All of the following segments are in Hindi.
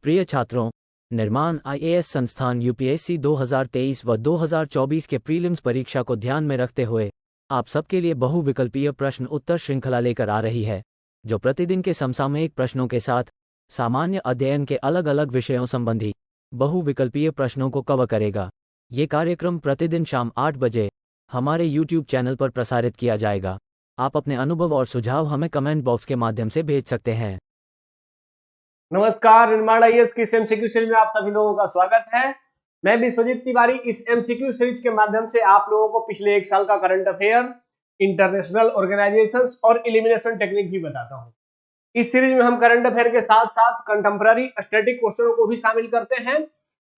प्रिय छात्रों, निर्माण आईएएस संस्थान यूपीएससी 2023 व 2024 के प्रीलिम्स परीक्षा को ध्यान में रखते हुए आप सबके लिए बहुविकल्पीय प्रश्न उत्तर श्रृंखला लेकर आ रही है, जो प्रतिदिन के समसामयिक प्रश्नों के साथ सामान्य अध्ययन के अलग अलग विषयों संबंधी बहुविकल्पीय प्रश्नों को कवर करेगा। ये कार्यक्रम प्रतिदिन शाम 8 बजे हमारे यूट्यूब चैनल पर प्रसारित किया जाएगा। आप अपने अनुभव और सुझाव हमें कमेंट बॉक्स के माध्यम से भेज सकते हैं। नमस्कार, निर्माण आईएएस की इस एमसीक्यू सीरीज में आप सभी लोगों का स्वागत है। मैं विश्वजीत तिवारी इस एमसीक्यू सीरीज के माध्यम से आप लोगों को पिछले एक साल का करंट अफेयर, इंटरनेशनल ऑर्गेनाइजेशंस और एलिमिनेशन टेक्निक भी बताता हूं। इस सीरीज में हम करंट अफेयर के साथ साथ कंटेम्पररी स्टैटिक क्वेश्चनों को भी शामिल करते हैं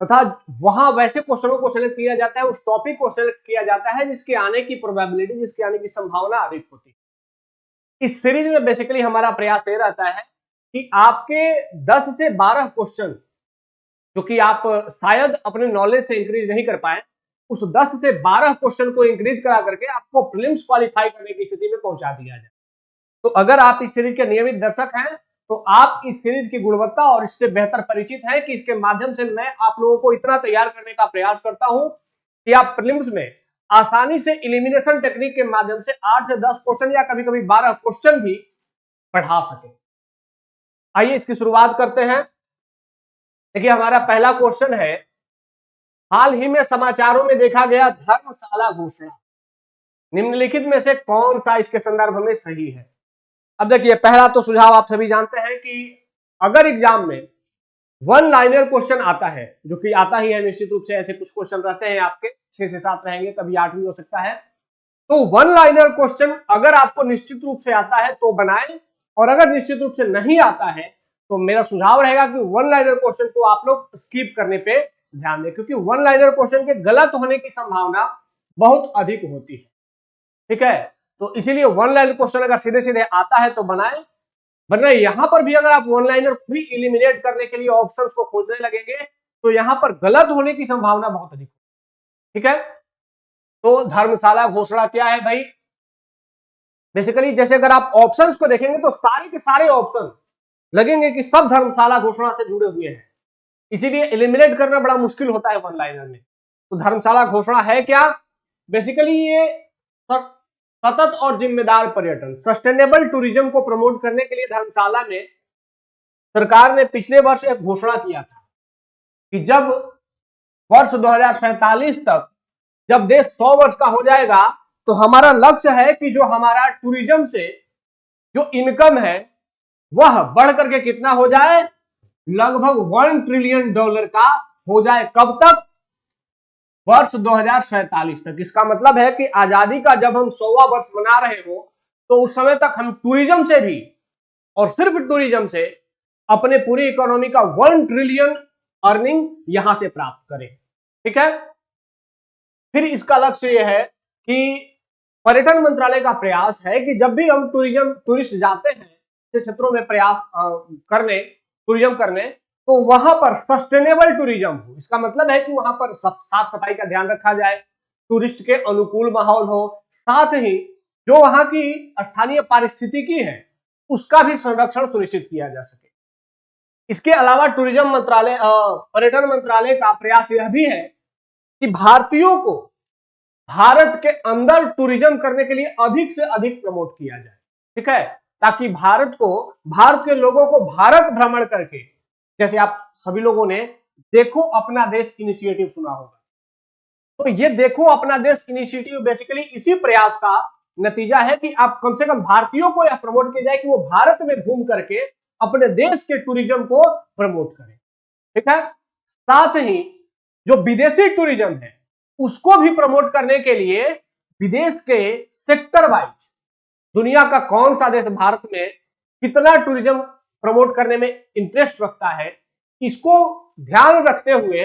तथा वहां वैसे क्वेश्चनों को सिलेक्ट किया जाता है, उस टॉपिक को सिलेक्ट किया जाता है जिसके आने की प्रोबेबिलिटी, जिसके आने की संभावना अधिक होती है। इस सीरीज में बेसिकली हमारा प्रयास ये रहता है कि आपके 10 से 12 क्वेश्चन जो कि आप शायद अपने नॉलेज से इंक्रीज नहीं कर पाए, उस 10 से 12 क्वेश्चन को इंक्रीज करा करके आपको प्रीलिम्स क्वालिफाई करने की स्थिति में पहुंचा दिया जाए। तो अगर आप इस सीरीज के नियमित दर्शक हैं तो आप इस सीरीज की गुणवत्ता और इससे बेहतर परिचित हैं कि इसके माध्यम से मैं आप लोगों को इतना तैयार करने का प्रयास करता हूं कि आप प्रीलिम्स में आसानी से एलिमिनेशन टेक्निक के माध्यम से 8 से 10 क्वेश्चन या कभी कभी 12 क्वेश्चन भी पढ़ा सके। आइए इसकी शुरुआत करते हैं। देखिए, हमारा पहला क्वेश्चन है, हाल ही में समाचारों में देखा गया धर्मशाला घोषणा निम्नलिखित में से कौन सा इसके संदर्भ में सही है। अब देखिए, पहला तो सुझाव आप सभी जानते हैं कि अगर एग्जाम में वन लाइनर क्वेश्चन आता है, जो कि आता ही है निश्चित रूप से, ऐसे कुछ क्वेश्चन रहते हैं आपके 6 से 7 रहेंगे, कभी 8 भी हो सकता है, तो वन लाइनर क्वेश्चन अगर आपको निश्चित रूप से आता है तो बनाएं, और अगर निश्चित रूप से नहीं आता है तो मेरा सुझाव रहेगा कि वन लाइनर क्वेश्चन को आप लोग स्किप करने पे ध्यान दें, क्योंकि वन लाइनर क्वेश्चन के गलत होने की संभावना बहुत अधिक होती है। ठीक है, तो इसीलिए वन लाइनर क्वेश्चन अगर सीधे सीधे आता है तो बनाएं, वरना यहां पर भी अगर आप वन लाइनर को भी एलिमिनेट करने के लिए ऑप्शंस को खोजने लगेंगे तो यहां पर गलत होने की संभावना बहुत अधिक है। ठीक है, तो धर्मशाला घोषणा क्या है भाई? बेसिकली जैसे अगर आप ऑप्शंस को देखेंगे तो सारे के सारे ऑप्शन लगेंगे कि सब धर्मशाला घोषणा से जुड़े हुए हैं, इसीलिए एलिमिनेट करना बड़ा मुश्किल होता है वन लाइनर में। तो धर्मशाला घोषणा है क्या? बेसिकली ये सतत और जिम्मेदार पर्यटन, सस्टेनेबल टूरिज्म को प्रमोट करने के लिए धर्मशाला में सरकार ने पिछले वर्ष एक घोषणा किया था कि जब वर्ष 2047 तक जब देश 100 वर्ष का हो जाएगा तो हमारा लक्ष्य है कि जो हमारा टूरिज्म से जो इनकम है वह बढ़ करके कितना हो जाए, लगभग $1 ट्रिलियन का हो जाए। कब तक? वर्ष 2047 तक। इसका मतलब है कि आजादी का जब हम 100वां वर्ष मना रहे हो तो उस समय तक हम टूरिज्म से भी, और सिर्फ टूरिज्म से, अपने पूरी इकोनॉमी का 1 ट्रिलियन अर्निंग यहां से प्राप्त करें। ठीक है, फिर इसका लक्ष्य यह है कि पर्यटन मंत्रालय का प्रयास है कि जब भी हम टूरिस्ट जाते हैं क्षेत्रों में प्रयास करने, टूरिज्म करने, तो वहां पर सस्टेनेबल टूरिज्म हो। इसका मतलब है कि वहां पर साफ सफाई का ध्यान रखा जाए, टूरिस्ट के अनुकूल माहौल हो, साथ ही जो वहां की स्थानीय पारिस्थितिकी है उसका भी संरक्षण सुनिश्चित किया जा सके। इसके अलावा टूरिज्म मंत्रालय, पर्यटन मंत्रालय का प्रयास यह भी है कि भारतीयों को भारत के अंदर टूरिज्म करने के लिए अधिक से अधिक प्रमोट किया जाए। ठीक है, ताकि भारत के लोगों को भारत भ्रमण करके, जैसे आप सभी लोगों ने देखो अपना देश इनिशिएटिव सुना होगा, तो ये देखो अपना देश इनिशिएटिव बेसिकली इसी प्रयास का नतीजा है कि आप कम से कम भारतीयों को यह प्रमोट किया जाए कि वो भारत में घूम करके अपने देश के टूरिज्म को प्रमोट करें। ठीक है, साथ ही जो विदेशी टूरिज्म है उसको भी प्रमोट करने के लिए विदेश के सेक्टर वाइज दुनिया का कौन सा देश भारत में कितना टूरिज्म प्रमोट करने में इंटरेस्ट रखता है, इसको ध्यान रखते हुए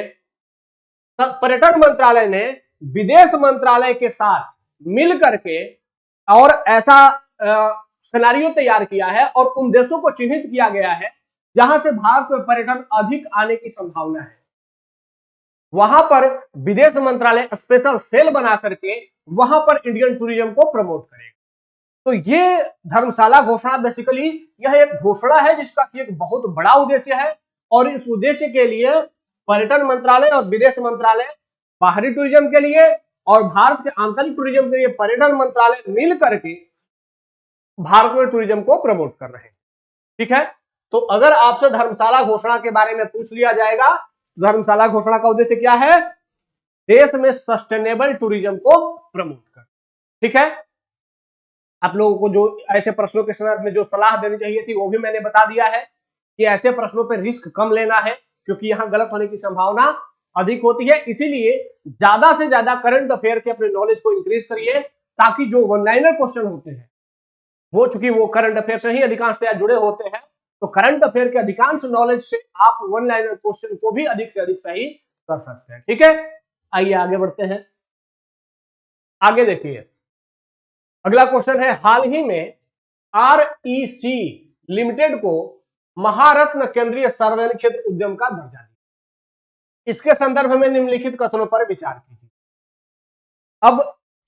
पर्यटन मंत्रालय ने विदेश मंत्रालय के साथ मिल करके और ऐसा सिनेरियो तैयार किया है और उन देशों को चिन्हित किया गया है जहां से भारत में पर्यटन अधिक आने की संभावना है। वहां पर विदेश मंत्रालय स्पेशल सेल बना करके वहां पर इंडियन टूरिज्म को प्रमोट करेगा। तो ये धर्मशाला घोषणा बेसिकली यह एक घोषणा है जिसका एक बहुत बड़ा उद्देश्य है और इस उद्देश्य के लिए पर्यटन मंत्रालय और विदेश मंत्रालय बाहरी टूरिज्म के लिए और भारत के आंतरिक टूरिज्म के लिए पर्यटन मंत्रालय मिल करके भारत में टूरिज्म को प्रमोट कर रहे हैं। ठीक है, तो अगर आपसे धर्मशाला घोषणा के बारे में पूछ लिया जाएगा, धर्मशाला घोषणा का उद्देश्य क्या है? देश में सस्टेनेबल टूरिज्म को प्रमोट कर। ठीक है, आप लोगों को जो ऐसे प्रश्नों के संदर्भ में जो सलाह देनी चाहिए थी वो भी मैंने बता दिया है कि ऐसे प्रश्नों पर रिस्क कम लेना है, क्योंकि यहां गलत होने की संभावना अधिक होती है। इसीलिए ज्यादा से ज्यादा करंट अफेयर के अपने नॉलेज को इंक्रीज करिए, ताकि जो वन लाइनर क्वेश्चन होते हैं वो चूंकि वो करंट अफेयर से ही अधिकांशतः जुड़े होते हैं, तो करंट अफेयर के अधिकांश नॉलेज से आप वन लाइनर क्वेश्चन को भी अधिक से अधिक सही कर सकते हैं। ठीक है, आइए आगे बढ़ते हैं। आगे देखिए, अगला क्वेश्चन है, हाल ही में REC लिमिटेड को महारत्न केंद्रीय सार्वजनिक क्षेत्र उद्यम का दर्जा दिया। इसके संदर्भ में निम्नलिखित कथनों पर विचार कीजिए। अब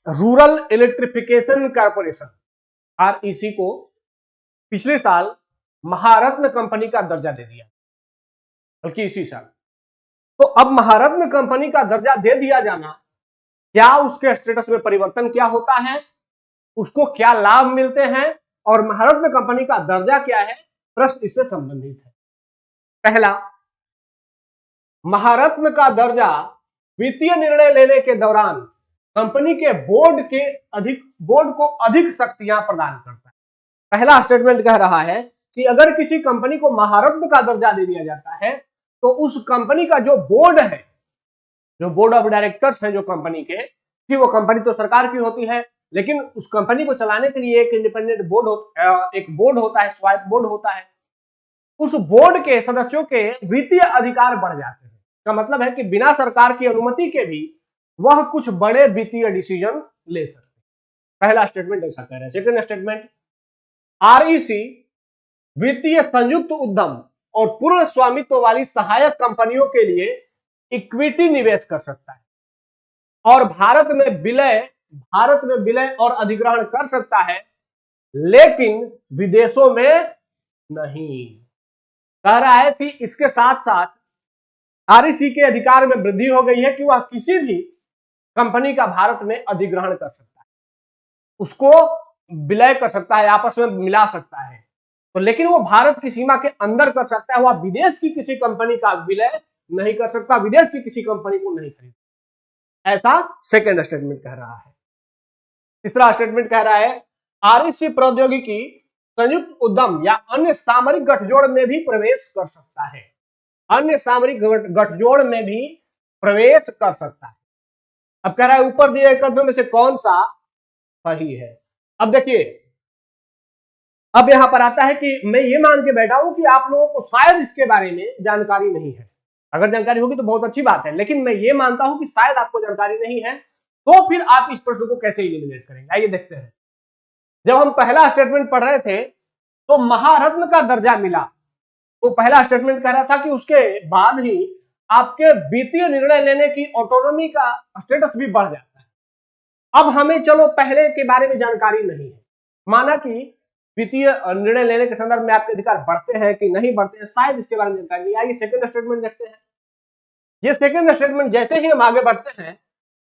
रूरल इलेक्ट्रिफिकेशन कॉर्पोरेशन REC को पिछले साल महारत्न कंपनी का दर्जा दे दिया, बल्कि इसी साल। तो अब महारत्न कंपनी का दर्जा दे दिया जाना, क्या उसके स्टेटस में परिवर्तन क्या होता है, उसको क्या लाभ मिलते हैं और महारत्न कंपनी का दर्जा क्या है, प्रश्न इससे संबंधित है। पहला, महारत्न का दर्जा वित्तीय निर्णय लेने के दौरान कंपनी के बोर्ड को अधिक शक्तियां प्रदान करता है। पहला स्टेटमेंट कह रहा है कि अगर किसी कंपनी को महारत्न का दर्जा दे दिया जाता है तो उस कंपनी का जो बोर्ड है, जो बोर्ड ऑफ डायरेक्टर्स है जो कंपनी के, कि वो कंपनी तो सरकार की होती है, लेकिन उस कंपनी को चलाने के लिए एक इंडिपेंडेंट एक बोर्ड होता है, स्वायत्त बोर्ड होता है। उस बोर्ड के सदस्यों के वित्तीय अधिकार बढ़ जाते हैं। इसका मतलब है कि बिना सरकार की अनुमति के भी वह कुछ बड़े वित्तीय डिसीजन ले सकते हैं। पहला स्टेटमेंट ऐसा कह रहे हैं। सेकंड स्टेटमेंट, REC वित्तीय संयुक्त उद्यम और पूर्ण स्वामित्व वाली सहायक कंपनियों के लिए इक्विटी निवेश कर सकता है और भारत में विलय और अधिग्रहण कर सकता है, लेकिन विदेशों में नहीं। कह रहा है कि इसके साथ साथ REC के अधिकार में वृद्धि हो गई है कि वह किसी भी कंपनी का भारत में अधिग्रहण कर सकता है, उसको विलय कर सकता है, आपस में मिला सकता है, तो लेकिन वो भारत की सीमा के अंदर कर सकता है। वह विदेश की किसी कंपनी का विलय नहीं कर सकता, विदेश की किसी कंपनी को नहीं खरीद, ऐसा सेकंड स्टेटमेंट कह रहा है। तीसरा स्टेटमेंट कह रहा है, REC प्रौद्योगिकी संयुक्त उद्यम या अन्य सामरिक गठजोड़ में भी प्रवेश कर सकता है, अन्य सामरिक गठजोड़ में भी प्रवेश कर सकता है। अब कह रहा है ऊपर दिए गए कथनों में से कौन सा सही है। अब देखिए, अब यहां पर आता है कि मैं ये मान के बैठा हूं कि आप लोगों को शायद इसके बारे में जानकारी नहीं है। अगर जानकारी होगी तो बहुत अच्छी बात है, लेकिन मैं ये मानता हूं कि शायद आपको जानकारी नहीं है, तो फिर आप इस प्रश्न को कैसे एलिमिनेट करेंगे, आइए देखते हैं। जब हम पहला स्टेटमेंट पढ़ रहे थे तो महारत्न का दर्जा मिला, तो पहला स्टेटमेंट कह रहा था कि उसके बाद ही आपके वित्तीय निर्णय लेने की ऑटोनॉमी का स्टेटस भी बढ़ जाता है। अब हमें चलो पहले के बारे में जानकारी नहीं है, माना कि वित्तीय निर्णय लेने के संदर्भ में आपके अधिकार बढ़ते हैं कि नहीं बढ़ते हैं, शायद इसके बारे में जानकारी नहीं। आइए सेकंड स्टेटमेंट देखते हैं। ये सेकंड स्टेटमेंट जैसे ही हम आगे बढ़ते हैं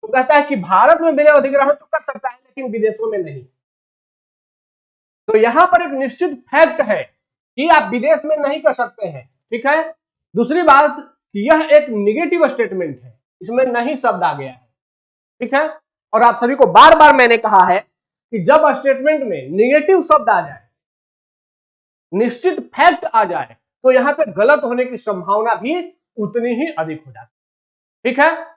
तो कहता है कि भारत में विलय अधिग्रहण तो कर सकता है लेकिन विदेशों में नहीं। तो यहां पर एक निश्चित फैक्ट है कि आप विदेश में नहीं कर सकते हैं, ठीक है। दूसरी बात कि यह एक निगेटिव स्टेटमेंट है, इसमें नहीं शब्द आ गया है, ठीक है। और आप सभी को बार बार मैंने कहा है कि जब स्टेटमेंट में निगेटिव शब्द आ जाए, निश्चित फैक्ट आ जाए, तो यहां पे गलत होने की संभावना भी उतनी ही अधिक हो जाती है, ठीक है।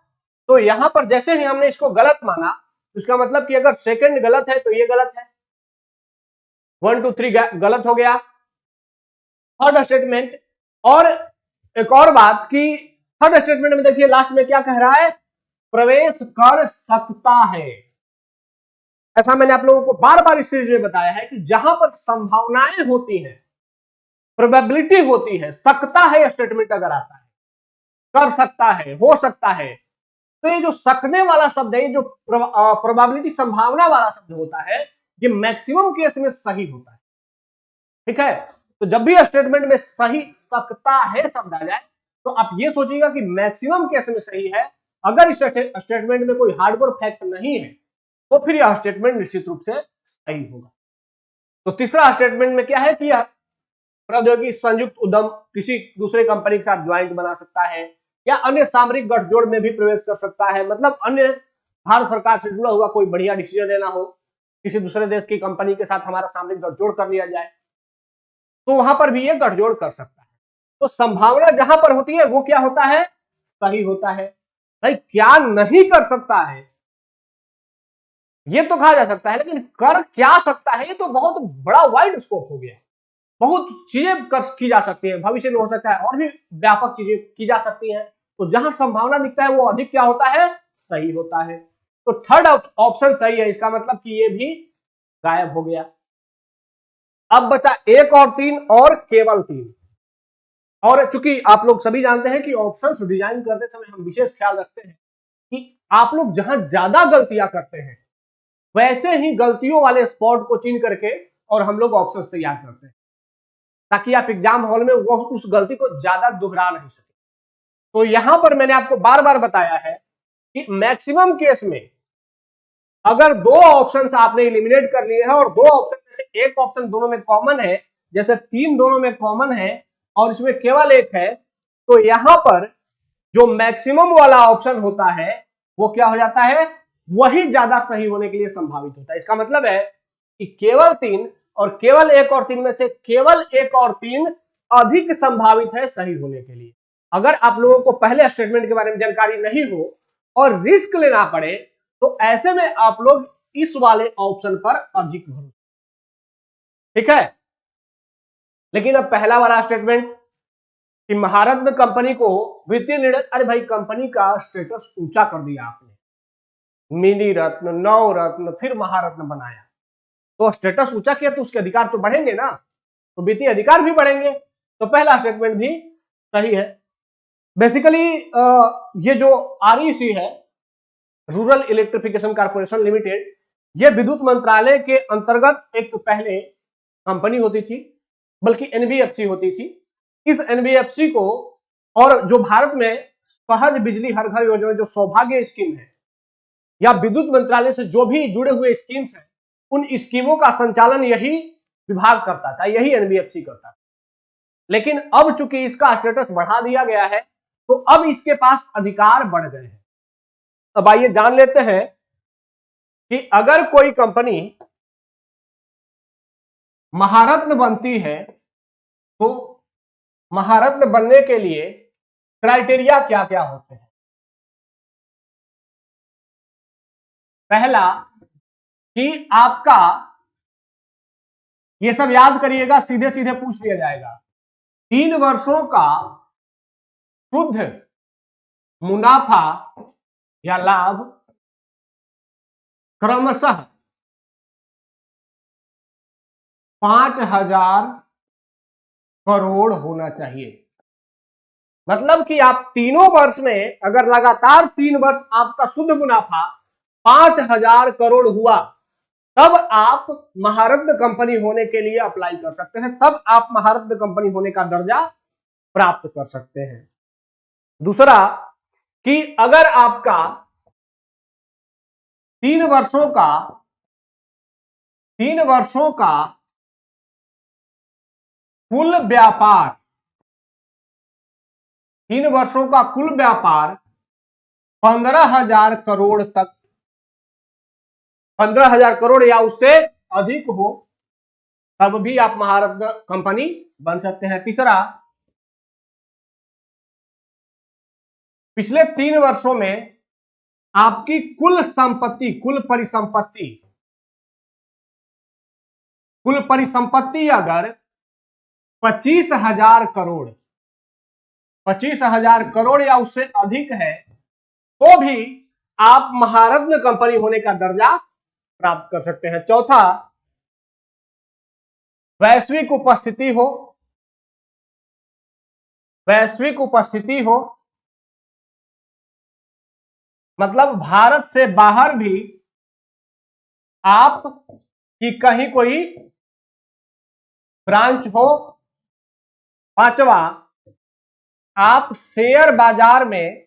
तो यहां पर जैसे ही हमने इसको गलत माना, इसका मतलब कि अगर सेकंड गलत है तो ये गलत है, 1 2 3 गलत हो गया। थर्ड स्टेटमेंट, और एक और बात कि थर्ड स्टेटमेंट में देखिए लास्ट में क्या कह रहा है, प्रवेश कर सकता है। ऐसा मैंने आप लोगों को बार बार इस सीरीज में बताया है कि जहां पर संभावनाएं होती हैं, प्रोबेबिलिटी होती है, सकता है स्टेटमेंट अगर आता है, कर सकता है, हो सकता है, तो ये जो सकने वाला शब्द है, ये जो प्रोबेबिलिटी संभावना वाला शब्द होता है, ये मैक्सिमम केस में सही होता है, ठीक है। तो जब भी स्टेटमेंट में सही सकता है शब्द आ जाए तो आप ये सोचिएगा कि मैक्सिमम केस में सही है। अगर इस स्टेटमेंट में कोई हार्डकोर फैक्ट नहीं है तो फिर यह स्टेटमेंट निश्चित रूप से सही होगा। तो तीसरा स्टेटमेंट में क्या है कि यह प्रौद्योगिकी संयुक्त उद्यम किसी दूसरे कंपनी के साथ ज्वाइंट बना सकता है या अन्य सामरिक गठजोड़ में भी प्रवेश कर सकता है। मतलब अन्य भारत सरकार से जुड़ा हुआ कोई बढ़िया डिसीजन लेना हो, किसी दूसरे देश की कंपनी के साथ हमारा सामरिक गठजोड़ कर लिया जाए तो वहां पर भी ये गठजोड़ कर सकता है। तो संभावना जहां पर होती है वो क्या होता है, सही होता है। भाई क्या नहीं कर सकता है ये तो कहा जा सकता है, लेकिन कर क्या सकता है ये तो बहुत बड़ा वाइड स्कोप हो गया। बहुत चीजें की जा सकती है, भविष्य में हो सकता है और भी व्यापक चीजें की जा सकती हैं। तो जहां संभावना दिखता है वो अधिक क्या होता है, सही होता है। तो थर्ड ऑप्शन सही है, इसका मतलब कि ये भी गायब हो गया। अब बचा 1 और 3 और केवल 3। और चूंकि आप लोग सभी जानते हैं कि ऑप्शंस डिजाइन करते समय हम विशेष ख्याल रखते हैं कि आप लोग जहां ज्यादा गलतियां करते हैं वैसे ही गलतियों वाले स्पॉट को चुन करके और हम लोग ऑप्शंस तैयार करते हैं ताकि आप एग्जाम हॉल में वो उस गलती को ज्यादा दोहरा नहीं सके। तो यहां पर मैंने आपको बार बार बताया है कि मैक्सिमम केस में अगर दो ऑप्शन आपने एलिमिनेट कर लिए हैं और दो ऑप्शन में से एक ऑप्शन दोनों में कॉमन है, जैसे 3 दोनों में कॉमन है और इसमें केवल एक है, तो यहां पर जो मैक्सिमम वाला ऑप्शन होता है वो क्या हो जाता है, वही ज्यादा सही होने के लिए संभावित होता है। इसका मतलब है कि केवल 3 और केवल 1 और 3 में से केवल 1 और 3 अधिक संभावित है सही होने के लिए। अगर आप लोगों को पहले स्टेटमेंट के बारे में जानकारी नहीं हो और रिस्क लेना पड़े तो ऐसे में आप लोग इस वाले ऑप्शन पर अधिक भरोसा, ठीक है। लेकिन अब पहला वाला स्टेटमेंट कि महारत्न कंपनी को वित्तीय निर्णय, अरे भाई कंपनी का स्टेटस ऊंचा कर दिया आपने, मिनी रत्न, नव रत्न, फिर महारत्न बनाया, तो स्टेटस ऊंचा किया तो उसके अधिकार तो बढ़ेंगे ना, तो वित्तीय अधिकार भी बढ़ेंगे। तो पहला स्टेटमेंट भी सही है। बेसिकली ये जो आरईसी है, रूरल इलेक्ट्रिफिकेशन कॉर्पोरेशन लिमिटेड, ये विद्युत मंत्रालय के अंतर्गत एक पहले कंपनी होती थी, बल्कि एनबीएफसी होती थी। इस एनबीएफसी को और जो भारत में सहज बिजली हर घर योजना जो सौभाग्य स्कीम है या विद्युत मंत्रालय से जो भी जुड़े हुए स्कीम्स हैं उन स्कीमों का संचालन यही विभाग करता था, यही एनबीएफसी करता था। लेकिन अब चूंकि इसका स्टेटस बढ़ा दिया गया है तो अब इसके पास अधिकार बढ़ गए हैं। अब आइए जान लेते हैं कि अगर कोई कंपनी महारत्न बनती है तो महारत्न बनने के लिए क्राइटेरिया क्या क्या होते हैं। पहला कि आपका, ये सब याद करिएगा, सीधे सीधे पूछ लिया जाएगा, 3 वर्षों का शुद्ध मुनाफा या लाभ क्रमशः 5,000 करोड़ होना चाहिए। मतलब कि आप तीनों वर्ष में अगर लगातार 3 वर्ष आपका शुद्ध मुनाफा 5,000 करोड़ हुआ तब आप महारत्न कंपनी होने के लिए अप्लाई कर सकते हैं, तब आप महारत्न कंपनी होने का दर्जा प्राप्त कर सकते हैं। दूसरा कि अगर आपका 3 वर्षों का कुल व्यापार, 3 वर्षों का कुल व्यापार 15,000 करोड़ तक, 15,000 करोड़ या उससे अधिक हो तब भी आप महारत्न कंपनी बन सकते हैं। तीसरा, पिछले 3 वर्षों में आपकी कुल संपत्ति, कुल परिसंपत्ति अगर 25,000 करोड़ या उससे अधिक है तो भी आप महारत्न कंपनी होने का दर्जा प्राप्त कर सकते हैं। चौथा, वैश्विक उपस्थिति हो, मतलब भारत से बाहर भी आप की कहीं कोई ब्रांच हो पांचवा, आप शेयर बाजार में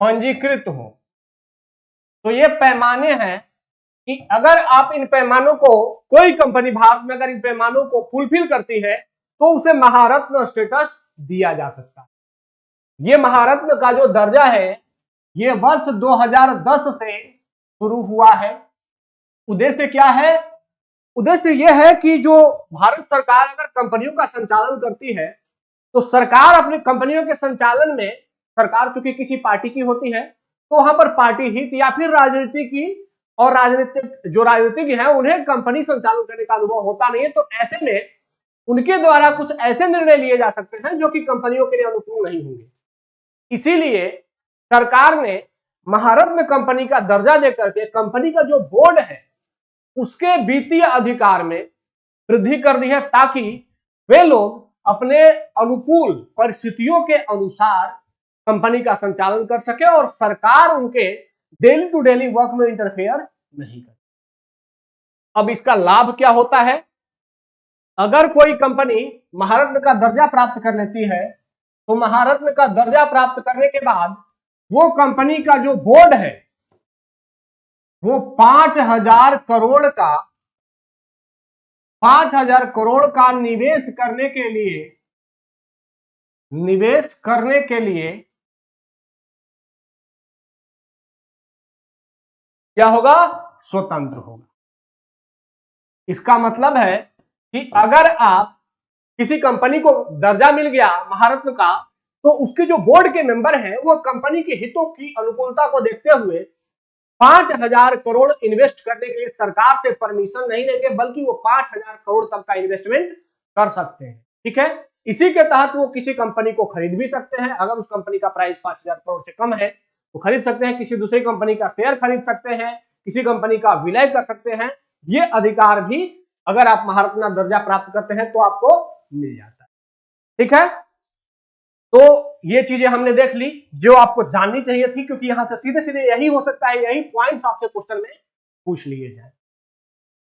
पंजीकृत हो। तो ये पैमाने हैं कि अगर आप इन पैमानों को, कोई कंपनी भारत में अगर इन पैमानों को फुलफिल करती है तो उसे महारत्न स्टेटस दिया जा सकता है। ये महारत्न का जो दर्जा है ये वर्ष 2010 से शुरू हुआ है। उद्देश्य क्या है? उद्देश्य यह है कि जो भारत सरकार अगर कंपनियों का संचालन करती है तो सरकार अपनी कंपनियों के संचालन में, सरकार चूंकि किसी पार्टी की होती है तो वहां पर पार्टी हित या फिर राजनीति की, और राजनीतिज्ञ हैं उन्हें कंपनी संचालन करने का अनुभव होता नहीं है, तो ऐसे में उनके द्वारा कुछ ऐसे निर्णय लिए जा सकते हैं जो कि कंपनियों के लिए अनुकूल नहीं होंगे। इसीलिए सरकार ने महारत्न कंपनी का दर्जा देकर के कंपनी का जो बोर्ड है उसके वित्तीय अधिकार में वृद्धि कर दी है, ताकि वे लोग अपने अनुकूल परिस्थितियों के अनुसार कंपनी का संचालन कर सके और सरकार उनके डेली टू डेली वर्क में इंटरफेयर नहीं करे। अब इसका लाभ क्या होता है? अगर कोई कंपनी महारत्न का दर्जा प्राप्त कर लेती है तो महारत्न का दर्जा प्राप्त करने के बाद वो कंपनी का जो बोर्ड है वो 5,000 करोड़ का निवेश करने के लिए क्या होगा? स्वतंत्र होगा। इसका मतलब है कि अगर आप किसी कंपनी को दर्जा मिल गया महारत्न का तो उसके जो बोर्ड के मेंबर हैं वो कंपनी के हितों की अनुकूलता को देखते हुए 5,000 करोड़ इन्वेस्ट करने के लिए सरकार से परमिशन नहीं लेंगे, बल्कि वो 5,000 करोड़ तक का इन्वेस्टमेंट कर सकते हैं। ठीक है, इसी के तहत वो किसी कंपनी को खरीद भी सकते हैं। अगर उस कंपनी का प्राइस 5,000 करोड़ से कम है तो खरीद सकते हैं, किसी दूसरी कंपनी का शेयर खरीद सकते हैं, किसी कंपनी का विलय कर सकते हैं। ये अधिकार भी अगर आप महारत्न दर्जा प्राप्त करते हैं तो आपको मिल जाता है। ठीक है, तो ये चीजें हमने देख ली जो आपको जाननी चाहिए थी, क्योंकि यहां से सीधे सीधे यही हो सकता है, यही पॉइंट्स आपसे क्वेश्चन में पूछ लिए जाए।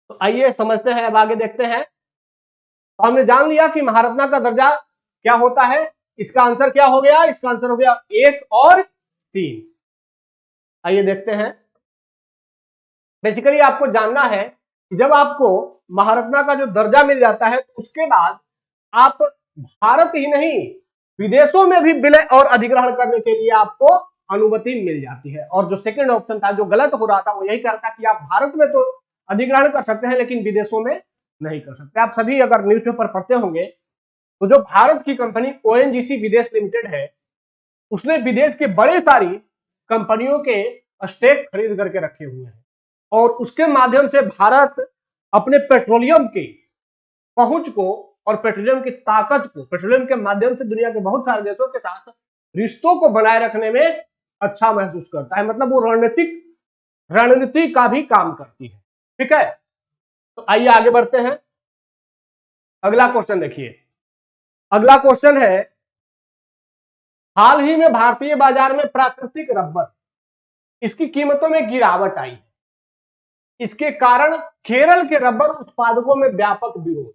तो आइए समझते हैं, अब आगे देखते हैं। तो हमने जान लिया कि महारत्न का दर्जा क्या होता है। इसका आंसर क्या हो गया? इसका आंसर हो गया 1 और 3। आइए देखते हैं। बेसिकली आपको जानना है कि जब आपको महारत्न का जो दर्जा मिल जाता है तो उसके बाद आप भारत ही नहीं विदेशों में भी विलय और अधिग्रहण करने के लिए आपको अनुमति मिल जाती है। और जो सेकंड ऑप्शन था जो गलत हो रहा था वो यही कह रहा था कि आप भारत में तो अधिग्रहण कर सकते हैं लेकिन विदेशों में नहीं कर सकते। आप सभी अगर न्यूज़पेपर पढ़ते होंगे तो जो भारत की कंपनी ओएनजीसी विदेश लिमिटेड है उसने विदेश के बड़े सारी कंपनियों के स्टेक खरीद करके रखे हुए हैं और उसके माध्यम से भारत अपने पेट्रोलियम की पहुंच को और पेट्रोलियम की ताकत को, पेट्रोलियम के माध्यम से दुनिया के बहुत सारे देशों के साथ रिश्तों को बनाए रखने में अच्छा महसूस करता है। मतलब वो रणनीति का भी काम करती है। ठीक है, तो आइए आगे बढ़ते हैं। अगला क्वेश्चन देखिए। अगला क्वेश्चन है, हाल ही में भारतीय बाजार में प्राकृतिक रबर, इसकी कीमतों में गिरावट आई। इसके कारण केरल के रबर उत्पादकों में व्यापक विरोध।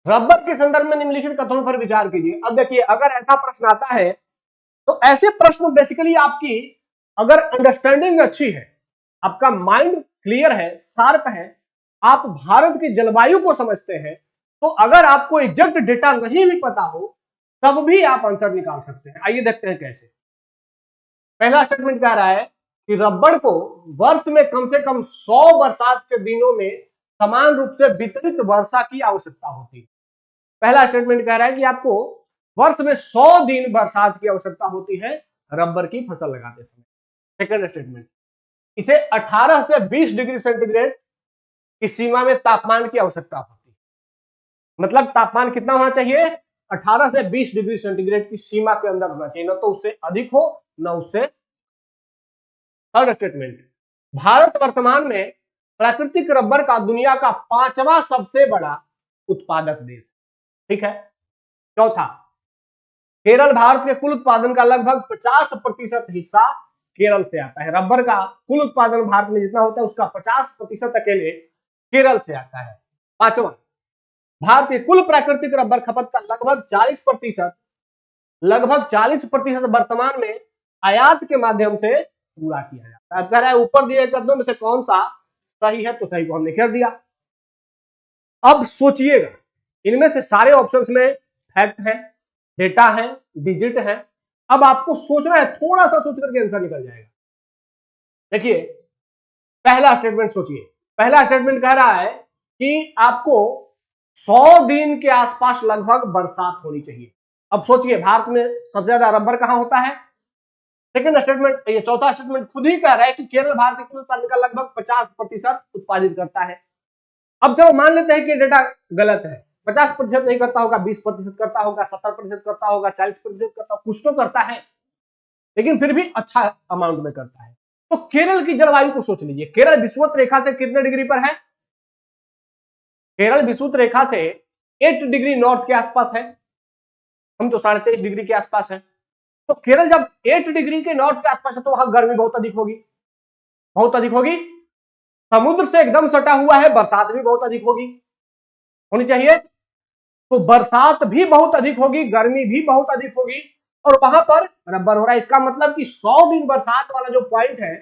रबर के संदर्भ में निम्नलिखित कथनों पर विचार कीजिए। अब देखिए, अगर ऐसा प्रश्न आता है तो ऐसे प्रश्न बेसिकली आपकी अगर अंडरस्टैंडिंग अच्छी है, आपका माइंड क्लियर है, शार्प है, आप भारत की जलवायु को समझते हैं, तो अगर आपको एग्जैक्ट डेटा नहीं भी पता हो तब भी आप आंसर निकाल सकते हैं। आइए देखते हैं कैसे। पहला स्टेटमेंट कह रहा है कि रबड़ को वर्ष में कम से कम 100 बरसात के दिनों में समान रूप से वितरित वर्षा की आवश्यकता होती है। पहला स्टेटमेंट कह रहा है कि आपको वर्ष में 100 दिन बरसात की आवश्यकता होती है रबर की फसल लगाते समय। सेकंड स्टेटमेंट, इसे 18 से 20 डिग्री सेंटीग्रेड की सीमा में तापमान की आवश्यकता होती है। मतलब तापमान कितना होना चाहिए? 18 से 20 डिग्री सेंटीग्रेड की सीमा के अंदर होना चाहिए, न तो उससे अधिक हो न उससे। थर्ड स्टेटमेंट, भारत वर्तमान में प्राकृतिक रबर का दुनिया का 5वां सबसे बड़ा उत्पादक देश है। ठीक है। चौथा, केरल भारत के कुल उत्पादन का लगभग 50% हिस्सा केरल से आता है। रबर का कुल उत्पादन भारत में जितना होता है उसका 50% अकेले केरल से आता है। पांचवा, भारत की कुल प्राकृतिक रबर खपत का लगभग 40% वर्तमान में आयात के माध्यम से पूरा किया जाता है। अब कह रहा है ऊपर दिए कदमों में से कौन सा सही है, तो सही को हमने कर दिया। अब सोचिएगा, इनमें से सारे ऑप्शंस में फैक्ट है, डेटा है, डिजिट है। अब आपको सोचना है, थोड़ा सा सोच करके आंसर निकल जाएगा। देखिए, पहला स्टेटमेंट सोचिए। पहला स्टेटमेंट कह रहा है कि आपको 100 दिन के आसपास लगभग बरसात होनी चाहिए। अब सोचिए, भारत में सबसे ज्यादा रबर कहां होता है? सेकंड स्टेटमेंट, ये चौथा स्टेटमेंट खुद ही कह रहा है कि केरल भारत के कुल उत्पादन का लगभग 50% उत्पादित करता है। अब चलो मान लेते हैं कि डेटा गलत है, 50% नहीं करता होगा, 20% करता होगा, 70% करता होगा, 40% करता होगा, कुछ तो करता है, लेकिन फिर भी अच्छा अमाउंट में करता है। तो केरल की जलवायु को सोच लीजिए। केरल विषुवत रेखा से कितने डिग्री पर है? केरल विषुवत रेखा से 8 डिग्री नॉर्थ के आसपास है। हम तो 23.5 डिग्री के आसपास है। तो केरल जब 8 डिग्री के नॉर्थ के आसपास है तो वहां गर्मी बहुत अधिक होगी, बहुत अधिक होगी। समुद्र से एकदम सटा हुआ है, बरसात भी बहुत अधिक होगी, होनी चाहिए। तो बरसात भी बहुत अधिक होगी, गर्मी भी बहुत अधिक होगी, और वहां पर रबर हो रहा है। इसका मतलब कि 100 दिन बरसात वाला जो पॉइंट है,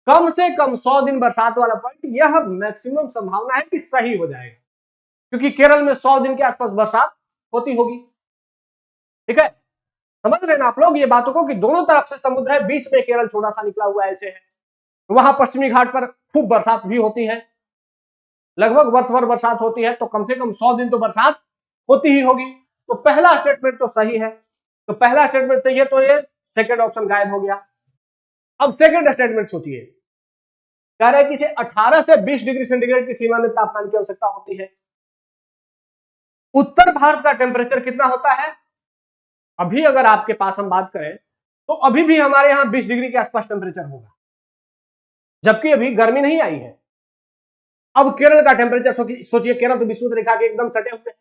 कम से कम 100 दिन बरसात वाला पॉइंट, यह मैक्सिमम संभावना है कि सही हो जाएगा, क्योंकि केरल में 100 दिन के आसपास बरसात होती होगी। ठीक है, समझ रहे हैं ना आप लोग ये बातों को, कि दोनों तरफ से समुद्र है, बीच में केरल छोटा सा निकला हुआ ऐसे है। वहां पश्चिमी घाट पर खूब बरसात भी होती है, लगभग वर्ष भर बरसात होती है, तो कम से कम 100 दिन तो बरसात होती ही होगी। तो पहला स्टेटमेंट तो सही है। तो पहला स्टेटमेंट सही है, तो ये सेकंड ऑप्शन गायब हो गया। अब सेकंड स्टेटमेंट सोचिए, कह रहा है कि इसे 18 से 20 डिग्री सेंटीग्रेड की सीमा में तापमान की आवश्यकता होती है। उत्तर भारत का टेम्परेचर कितना होता है? अभी अगर आपके पास हम बात करें तो अभी भी हमारे यहां 20 डिग्री के आसपास टेम्परेचर होगा, जबकि अभी गर्मी नहीं आई है। अब केरल का टेम्परेचर सोचिए, केरल तो विषुवत रेखा के एकदम सटे हुए,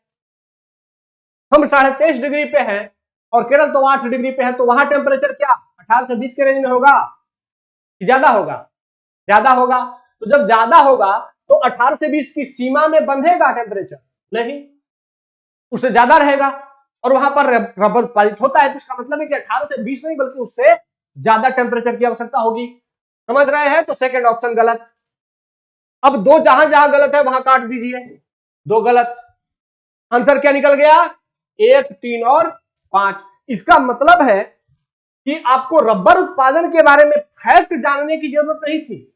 हम 23.5 डिग्री पे हैं और केरल तो 8 डिग्री पे है, तो वहां टेम्परेचर क्या 18 से 20 के रेंज में होगा कि ज्यादा होगा? ज्यादा होगा। तो जब ज्यादा होगा तो 18 से 20 की सीमा में बंधेगा टेम्परेचर? नहीं, उससे ज्यादा रहेगा, और वहां पर रबर उत्पादित होता है। तो इसका मतलब है कि 18 से 20 नहीं, बल्कि उससे ज्यादा टेम्परेचर की आवश्यकता होगी। समझ रहे हैं? तो सेकंड ऑप्शन गलत। अब दो जहां जहां गलत है वहां काट दीजिए, दो गलत। आंसर क्या निकल गया? 1, 3 और 5। इसका मतलब है कि आपको रबर उत्पादन के बारे में फैक्ट जानने की जरूरत नहीं थी,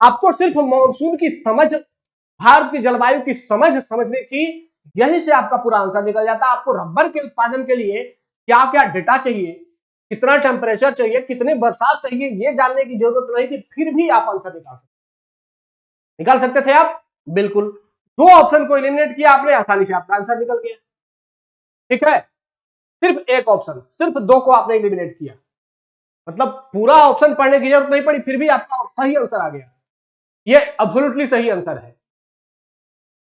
आपको सिर्फ मॉनसून की समझ, भारत की जलवायु की समझनी थी। यहीं से आपका पूरा आंसर निकल जाता। आपको रबर के उत्पादन के लिए क्या क्या डेटा चाहिए, कितना टेम्परेचर चाहिए, कितनी बरसात चाहिए, ये जानने की जरूरत नहीं थी, फिर भी आप आंसर निकाल सकते थे आप। बिल्कुल, दो ऑप्शन को एलिमिनेट किया आपने, आसानी से आपका आंसर निकल गया। ठीक है, सिर्फ एक ऑप्शन, सिर्फ दो को आपने एलिमिनेट किया, मतलब पूरा ऑप्शन पढ़ने की जरूरत नहीं पड़ी, फिर भी आपका सही आंसर आ गया। ये एब्सोल्युटली सही आंसर है।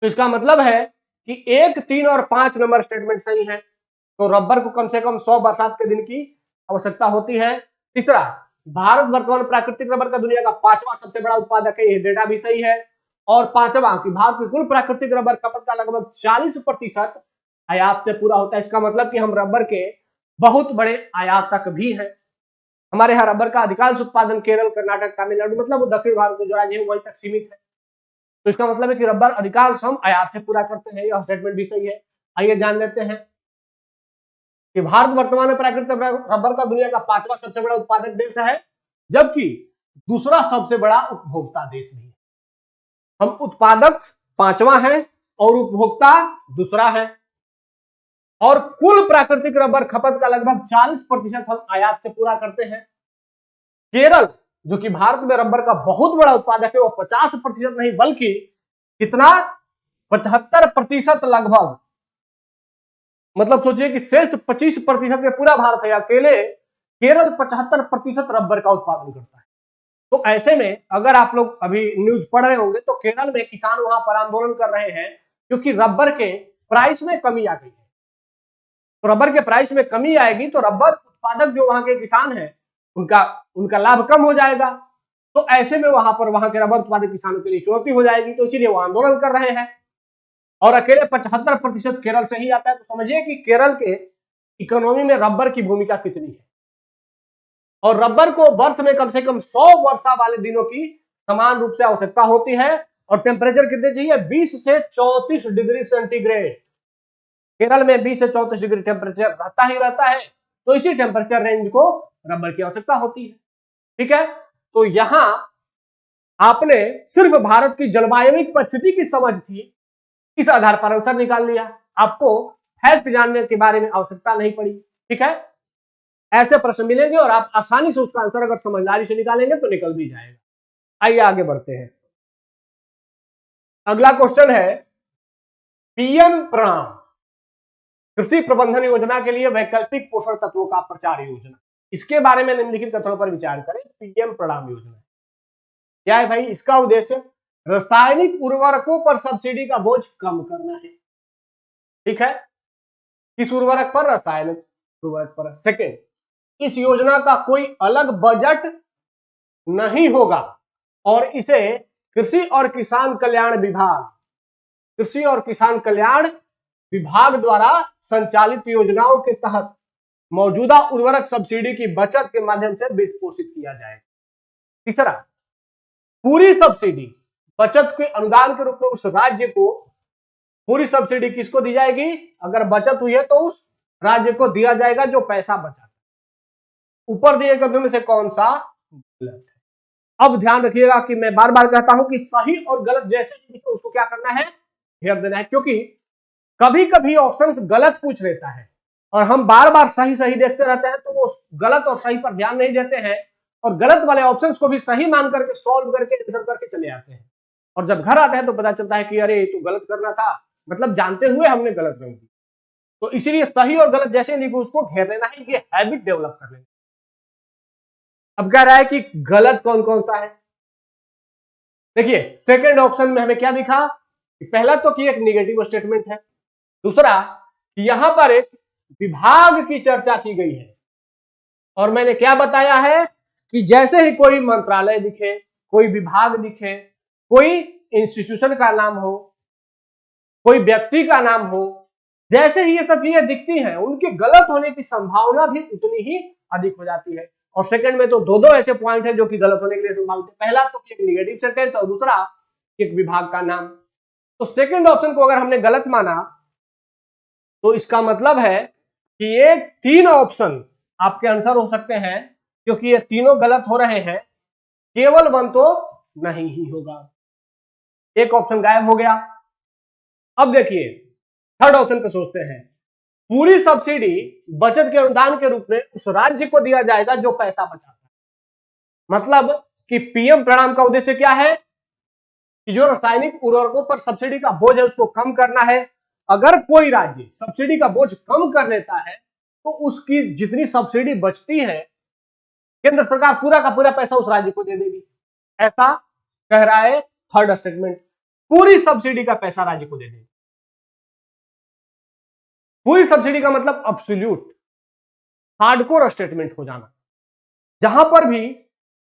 तो इसका मतलब है कि 1, 3 और 5 नंबर स्टेटमेंट सही है। तो रबर को कम से कम 100 बरसात के दिन की आवश्यकता होती है। तीसरा, भारत वर्तमान प्राकृतिक रबर का दुनिया का 5वां सबसे बड़ा उत्पादक है, यह डेटा भी सही है। और पांचवा, कि भारत की कुल प्राकृतिक रबर खपत का लगभग 40% आयात से पूरा होता है। इसका मतलब कि हम रबर के बहुत बड़े आयातक भी हैं। हमारे यहाँ रबर का अधिकांश उत्पादन केरल, कर्नाटक, तमिलनाडु, मतलब वो दक्षिण भारत में जो राज्य है वहीं तक सीमित है। तो इसका मतलब है कि रबर अधिकांश हम आयात से पूरा करते हैं। यह स्टेटमेंट भी सही है। आइए जान लेते हैं कि भारत वर्तमान में प्राकृतिक रबर का दुनिया का 5वां सबसे बड़ा उत्पादक देश है, जबकि दूसरा सबसे बड़ा उपभोक्ता देश भी है। हम उत्पादक 5वां है और उपभोक्ता दूसरा है, और कुल प्राकृतिक रबर खपत का लगभग 40% हम आयात से पूरा करते हैं। केरल, जो कि भारत में रबर का बहुत बड़ा उत्पादक है, वो 50% नहीं बल्कि कितना 75% लगभग, मतलब सोचिए कि शेष 25% में पूरा भारत है, अकेले केरल 75% रबर का उत्पादन करता है। तो ऐसे में अगर आप लोग अभी न्यूज पढ़ रहे होंगे तो केरल में किसान वहां पर आंदोलन कर रहे हैं क्योंकि रबर के प्राइस में कमी आ गई है। तो रबर के प्राइस में कमी आएगी तो रबर उत्पादक जो वहां के किसान हैं उनका लाभ कम हो जाएगा। तो ऐसे में वहां के रबर उत्पादक किसानों के लिए चुनौती हो जाएगी, तो इसीलिए वो आंदोलन कर रहे हैं। और अकेले 75% केरल से ही आता है, तो समझिए कि केरल के इकोनॉमी में रबर की भूमिका कितनी है। और रबर को वर्ष में कम से कम 100 वर्षा वाले दिनों की समान रूप से आवश्यकता होती है। और टेम्परेचर कितने चाहिए? 20 से 34 डिग्री सेंटीग्रेड। केरल में 20 से 34 डिग्री टेम्परेचर रहता ही रहता है, तो इसी टेम्परेचर रेंज को रबर की आवश्यकता होती है। ठीक है, तो यहां आपने सिर्फ भारत की जलवायविक परिस्थिति की समझ थी, इस आधार पर आंसर निकाल लिया, आपको फैक्ट जानने के बारे में आवश्यकता नहीं पड़ी। ठीक है, ऐसे प्रश्न मिलेंगे और आप आसानी से उसका आंसर अगर समझदारी से निकालेंगे तो निकल भी जाएगा। आइए आगे बढ़ते हैं। अगला क्वेश्चन है, पीएम प्रणाम कृषि प्रबंधन योजना के लिए वैकल्पिक पोषण तत्वों का प्रचार योजना, इसके बारे में निम्नलिखित कथनों पर विचार करें। पीएम प्रणाम योजना क्या है भाई? इसका उद्देश्य रासायनिक उर्वरकों पर सब्सिडी का बोझ कम करना है। ठीक है, किस उर्वरक पर? रासायनिक उर्वरक पर। सेकेंड, इस योजना का कोई अलग बजट नहीं होगा और इसे कृषि और किसान कल्याण विभाग द्वारा संचालित योजनाओं के तहत मौजूदा उर्वरक सब्सिडी की बचत के माध्यम से वित्त पोषित किया जाएगा। तीसरा, पूरी सब्सिडी बचत के अनुदान के रूप में उस राज्य को, पूरी सब्सिडी किसको दी जाएगी? अगर बचत हुई है तो उस राज्य को दिया जाएगा जो पैसा बचा। ऊपर दिए कथनों में से कौन सा गलत है? अब ध्यान रखिएगा कि मैं बार बार कहता हूं कि सही और गलत जैसे ही दिखे उसको क्या करना है? घेर देना है, क्योंकि कभी कभी ऑप्शंस गलत पूछ लेता है और हम बार बार सही सही देखते रहते हैं, तो वो गलत और सही पर ध्यान नहीं देते हैं और गलत वाले ऑप्शंस को भी सही मान करके सॉल्व करके आंसर करके चले आते हैं। और जब घर आते हैं तो पता चलता है कि अरे तो गलत करना था, मतलब जानते हुए हमने गलत कर दी। तो इसीलिए सही और गलत जैसे लिखो उसको घेर लेना है, ये हैबिट डेवलप कर लेना। अब कह रहा है कि गलत कौन कौन सा है। देखिए सेकंड ऑप्शन में हमें क्या दिखा? पहला तो कि एक निगेटिव स्टेटमेंट है, दूसरा यहां पर एक विभाग की चर्चा की गई है और मैंने क्या बताया है कि जैसे ही कोई मंत्रालय दिखे, कोई विभाग दिखे, कोई इंस्टीट्यूशन का नाम हो, कोई व्यक्ति का नाम हो, जैसे ही ये सब चीजें दिखती हैं उनके गलत होने की संभावना भी उतनी ही अधिक हो जाती है। और सेकंड में तो दो ऐसे पॉइंट है जो कि गलत होने के लिए संभावित है। पहला तो एक निगेटिव सेंटेंस और दूसरा एक विभाग का नाम। तो सेकंड ऑप्शन को अगर हमने गलत माना तो इसका मतलब है कि ये तीन ऑप्शन आपके आंसर हो सकते हैं, क्योंकि ये तीनों गलत हो रहे हैं, केवल वन तो नहीं ही होगा। एक ऑप्शन गायब हो गया। अब देखिए थर्ड ऑप्शन पे सोचते हैं, पूरी सब्सिडी बचत के अनुदान के रूप में उस राज्य को दिया जाएगा जो पैसा बचाता है। मतलब कि पीएम प्रणाम का उद्देश्य क्या है कि जो रासायनिक उर्वरकों पर सब्सिडी का बोझ है उसको कम करना है। अगर कोई राज्य सब्सिडी का बोझ कम कर लेता है तो उसकी जितनी सब्सिडी बचती है केंद्र सरकार पूरा का पूरा पैसा उस राज्य को दे देगी। ऐसा कह रहा है थर्ड स्टेटमेंट, पूरी सब्सिडी का पैसा राज्य को दे देगी। पूरी सब्सिडी का मतलब एब्सोल्यूट हार्डकोर स्टेटमेंट हो जाना। जहां पर भी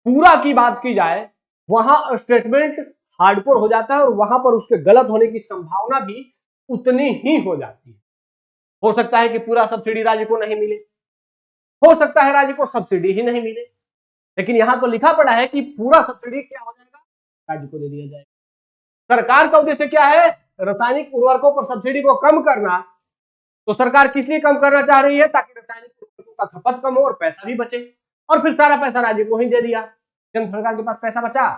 पूरा की बात की जाए वहां स्टेटमेंट हार्डकोर हो जाता है और वहां पर उसके गलत होने की संभावना भी उतनी ही हो जाती है। हो सकता है कि पूरा सब्सिडी राज्य को नहीं मिले, हो सकता है राज्य को सब्सिडी ही नहीं मिले, लेकिन यहां तो लिखा पड़ा है कि पूरा सब्सिडी क्या हो जाएगा? राज्य को दे दिया जाएगा। सरकार का उद्देश्य क्या है? रासायनिक उर्वरकों पर सब्सिडी को कम करना। तो सरकार किस लिए कम करना चाह रही है? ताकि रासायनिक उर्वरकों का खपत कम हो और पैसा भी बचे, और फिर सारा पैसा राज्य को ही दे दिया। केंद्र सरकार के पास पैसा बचा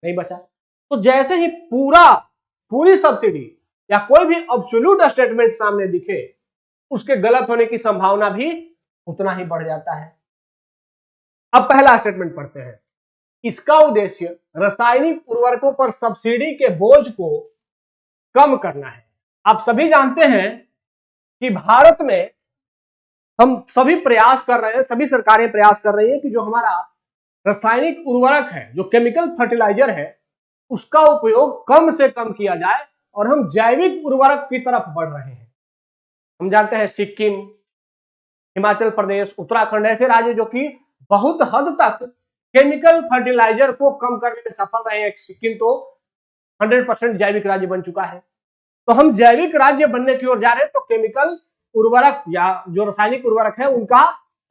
नहीं बचा। तो जैसे ही पूरी सब्सिडी या कोई भी एब्सोल्यूट स्टेटमेंट सामने दिखे उसके गलत होने की संभावना भी उतना ही बढ़ जाता है। अब पहला स्टेटमेंट पढ़ते हैं। इसका उद्देश्य रासायनिक उर्वरकों पर सब्सिडी के बोझ को कम करना है। आप सभी जानते हैं कि भारत में हम सभी प्रयास कर रहे हैं, सभी सरकारें प्रयास कर रही हैं कि जो हमारा रासायनिक उर्वरक है, जो केमिकल फर्टिलाइजर है, उसका उपयोग कम से कम किया जाए और हम जैविक उर्वरक की तरफ बढ़ रहे हैं। हम जानते हैं सिक्किम, हिमाचल प्रदेश, उत्तराखंड ऐसे राज्य जो कि बहुत हद तक केमिकल फर्टिलाइजर को कम करने में सफल रहे हैं। सिक्किम तो 100% जैविक राज्य बन चुका है। तो हम जैविक राज्य बनने की ओर जा रहे हैं, तो केमिकल उर्वरक या जो रासायनिक उर्वरक है उनका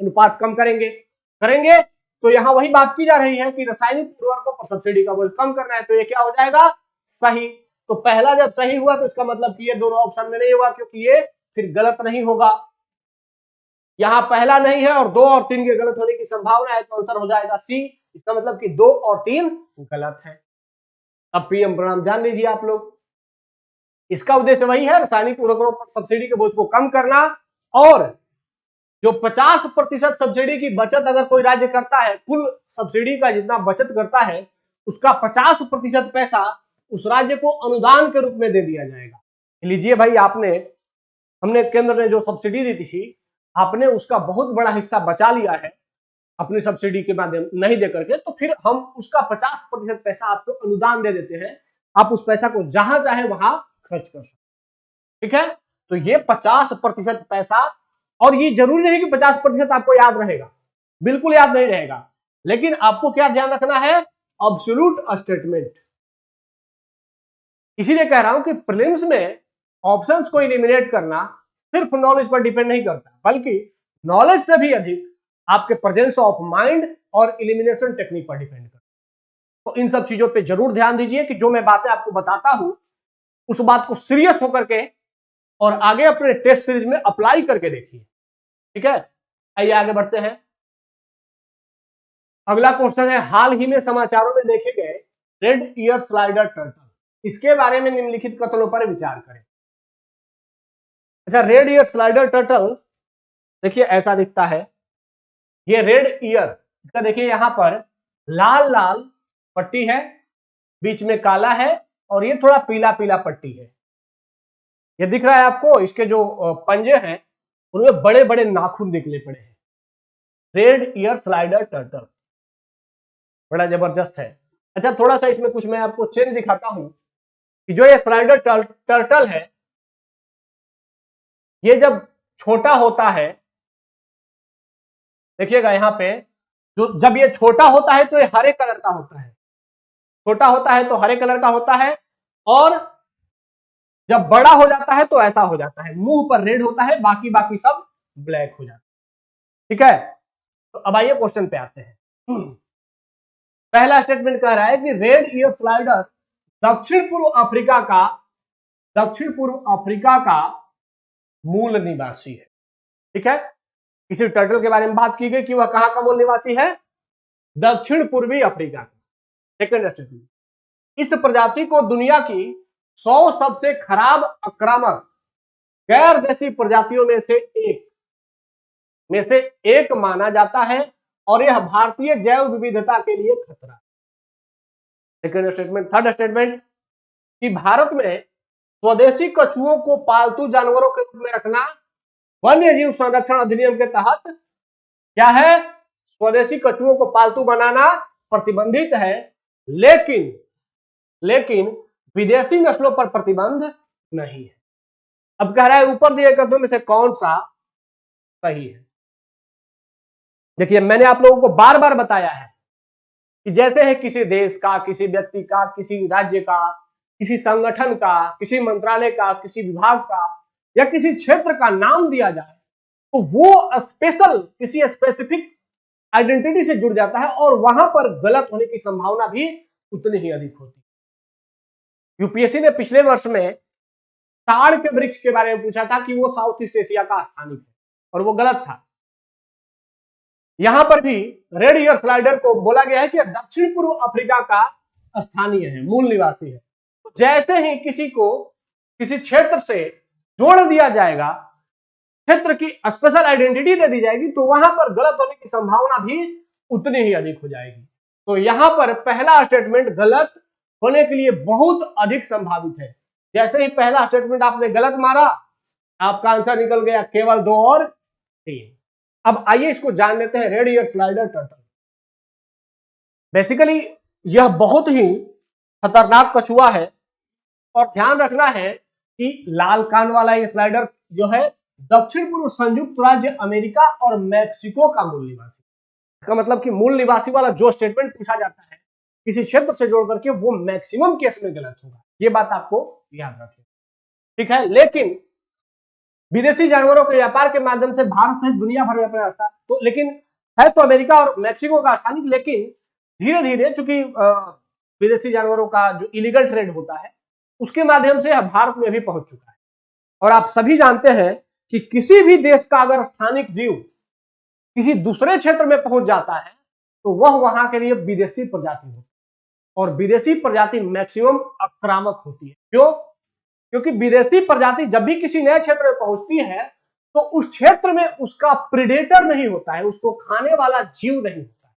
अनुपात कम करेंगे। तो यहां वही बात की जा रही है कि रासायनिक उर्वरकों पर सब्सिडी का बोझ कम करना है। तो ये क्या हो जाएगा? सही। तो पहला जब सही हुआ तो इसका मतलब कि ये दोनों ऑप्शन में नहीं हुआ, क्योंकि ये फिर गलत नहीं होगा। यहां पहला नहीं है और 2 और 3 के गलत होने की संभावना है, तो आंसर हो जाएगा सी। इसका मतलब कि 2 और 3 गलत है। अब पीएम परिणाम जान लीजिए आप लोग। इसका उद्देश्य वही है, रासायनिक उर्वरकों पर सब्सिडी के बोझ को कम करना, और जो 50% सब्सिडी की बचत अगर कोई राज्य करता है, कुल सब्सिडी का जितना बचत करता है उसका 50% पैसा उस राज्य को अनुदान के रूप में दे दिया जाएगा। लीजिए भाई, हमने केंद्र ने जो सब्सिडी दी थी, आपने उसका बहुत बड़ा हिस्सा बचा लिया है अपनी सब्सिडी के माध्यम नहीं दे करके, तो फिर हम उसका 50% पैसा आपको अनुदान दे देते हैं। आप उस पैसा को जहां चाहे वहां खर्च कर सकते। ठीक है, तो ये 50% पैसा, और ये जरूरी नहीं कि 50% आपको याद रहेगा, बिल्कुल याद नहीं रहेगा, लेकिन आपको क्या ध्यान रखना है? Absolute statement. इसीलिए कह रहा हूं कि प्रीलिम्स में ऑप्शंस को एलिमिनेट करना सिर्फ नॉलेज पर डिपेंड नहीं करता, बल्कि नॉलेज से भी अधिक आपके प्रेजेंस ऑफ माइंड और एलिमिनेशन टेक्निक पर डिपेंड करता है। तो इन सब चीजों पे जरूर ध्यान दीजिए कि जो मैं बातें आपको बताता हूं उस बात को सीरियस होकर के और आगे अपने टेस्ट सीरीज में अप्लाई करके देखिए। ठीक है, आइए आगे बढ़ते हैं। अगला क्वेश्चन है, हाल ही में समाचारों में देखे गए रेड ईयर स्लाइडर टर्टल, इसके बारे में निम्नलिखित कथनों पर विचार करें। अच्छा, रेड ईयर स्लाइडर टर्टल देखिए ऐसा दिखता है। ये रेड ईयर, इसका देखिए यहां पर लाल लाल पट्टी है, बीच में काला है, और ये थोड़ा पीला पीला पट्टी है। ये दिख रहा है आपको? इसके जो पंजे हैं उनमें बड़े बड़े नाखून निकले पड़े हैं। रेड ईयर स्लाइडर टर्टल बड़ा जबरदस्त है। अच्छा, थोड़ा सा इसमें कुछ मैं आपको चेंज दिखाता हूं कि जो ये स्लाइडर टर्टल है, ये जब छोटा होता है, देखिएगा यहां पे, जो जब ये छोटा होता है तो ये हरे कलर का होता है। छोटा होता है तो हरे कलर का होता है, और जब बड़ा हो जाता है तो ऐसा हो जाता है, मुंह पर रेड होता है, बाकी बाकी सब ब्लैक हो जाता है। ठीक है, तो अब आइए क्वेश्चन पे आते हैं। पहला स्टेटमेंट कह रहा है कि रेड ईयर स्लाइडर दक्षिण पूर्व अफ्रीका का मूल निवासी है। ठीक है, किसी टर्टल के बारे में बात की गई कि वह कहां का मूल निवासी है? दक्षिण पूर्वी अफ्रीका का। सेकंड स्टेटमेंट, इस प्रजाति को दुनिया की 100 सबसे खराब आक्रामक गैर देशी प्रजातियों में से एक माना जाता है, और यह भारतीय जैव विविधता के लिए खतरा है। Second statement. थर्ड स्टेटमेंट, कि भारत में स्वदेशी कछुओं को पालतू जानवरों के रूप में रखना वन्य जीव संरक्षण अधिनियम के तहत क्या है? स्वदेशी कछुओं को पालतू बनाना प्रतिबंधित है, लेकिन विदेशी नस्लों पर प्रतिबंध नहीं है। अब कह रहा है ऊपर दिए कथनों में से कौन सा सही है? देखिए, मैंने आप लोगों को बार बार बताया है कि जैसे है किसी देश का, किसी व्यक्ति का, किसी राज्य का, किसी संगठन का, किसी मंत्रालय का, किसी विभाग का या किसी क्षेत्र का नाम दिया जाए तो वो स्पेशल किसी स्पेसिफिक आइडेंटिटी से जुड़ जाता है, और वहां पर गलत होने की संभावना भी उतनी ही अधिक होती है। यूपीएससी ने पिछले वर्ष में ताड़ के वृक्ष के बारे में पूछा था कि वो साउथ ईस्ट एशिया का स्थानिक है, और वो गलत था। यहां पर भी रेड ईयर स्लाइडर को बोला गया है कि दक्षिण पूर्व अफ्रीका का स्थानीय है, मूल निवासी है। जैसे ही किसी को किसी क्षेत्र से जोड़ दिया जाएगा, क्षेत्र की स्पेशल आइडेंटिटी दे दी जाएगी, तो वहां पर गलत होने की संभावना भी उतनी ही अधिक हो जाएगी। तो यहां पर पहला स्टेटमेंट गलत होने के लिए बहुत अधिक संभावित है। जैसे ही पहला स्टेटमेंट आपने गलत मारा, आपका आंसर निकल गया केवल 2 और 3। अब आइए इसको जान लेते हैं। Red year slider turtle, basically यह बहुत ही खतरनाक कछुआ है, और ध्यान रखना है कि लाल कान वाला ये स्लाइडर जो है दक्षिण पूर्व संयुक्त राज्य अमेरिका और मैक्सिको का मूल निवासी। इसका मतलब कि मूल निवासी वाला जो स्टेटमेंट पूछा जाता है किसी क्षेत्र से जोड़ करके, वो मैक्सिमम केस में गलत होगा। ये बात आपको याद रखें, ठीक है। लेकिन विदेशी जानवरों के व्यापार के माध्यम से भारत सहित दुनिया भर में अपना रास्ता, तो लेकिन है तो अमेरिका और मैक्सिको का स्थानिक, लेकिन धीरे धीरे चूंकि विदेशी जानवरों का जो इलीगल ट्रेड होता है उसके माध्यम से भारत में भी पहुंच चुका है। और आप सभी जानते हैं कि किसी भी देश का अगर स्थानिक जीव किसी दूसरे क्षेत्र में पहुंच जाता है तो वह वहां के लिए विदेशी प्रजाति होती है, और विदेशी प्रजाति मैक्सिमम आक्रामक होती है। क्यों? क्योंकि विदेशी प्रजाति जब भी किसी नए क्षेत्र में पहुंचती है तो उस क्षेत्र में उसका प्रीडेटर नहीं होता है, उसको खाने वाला जीव नहीं होता है,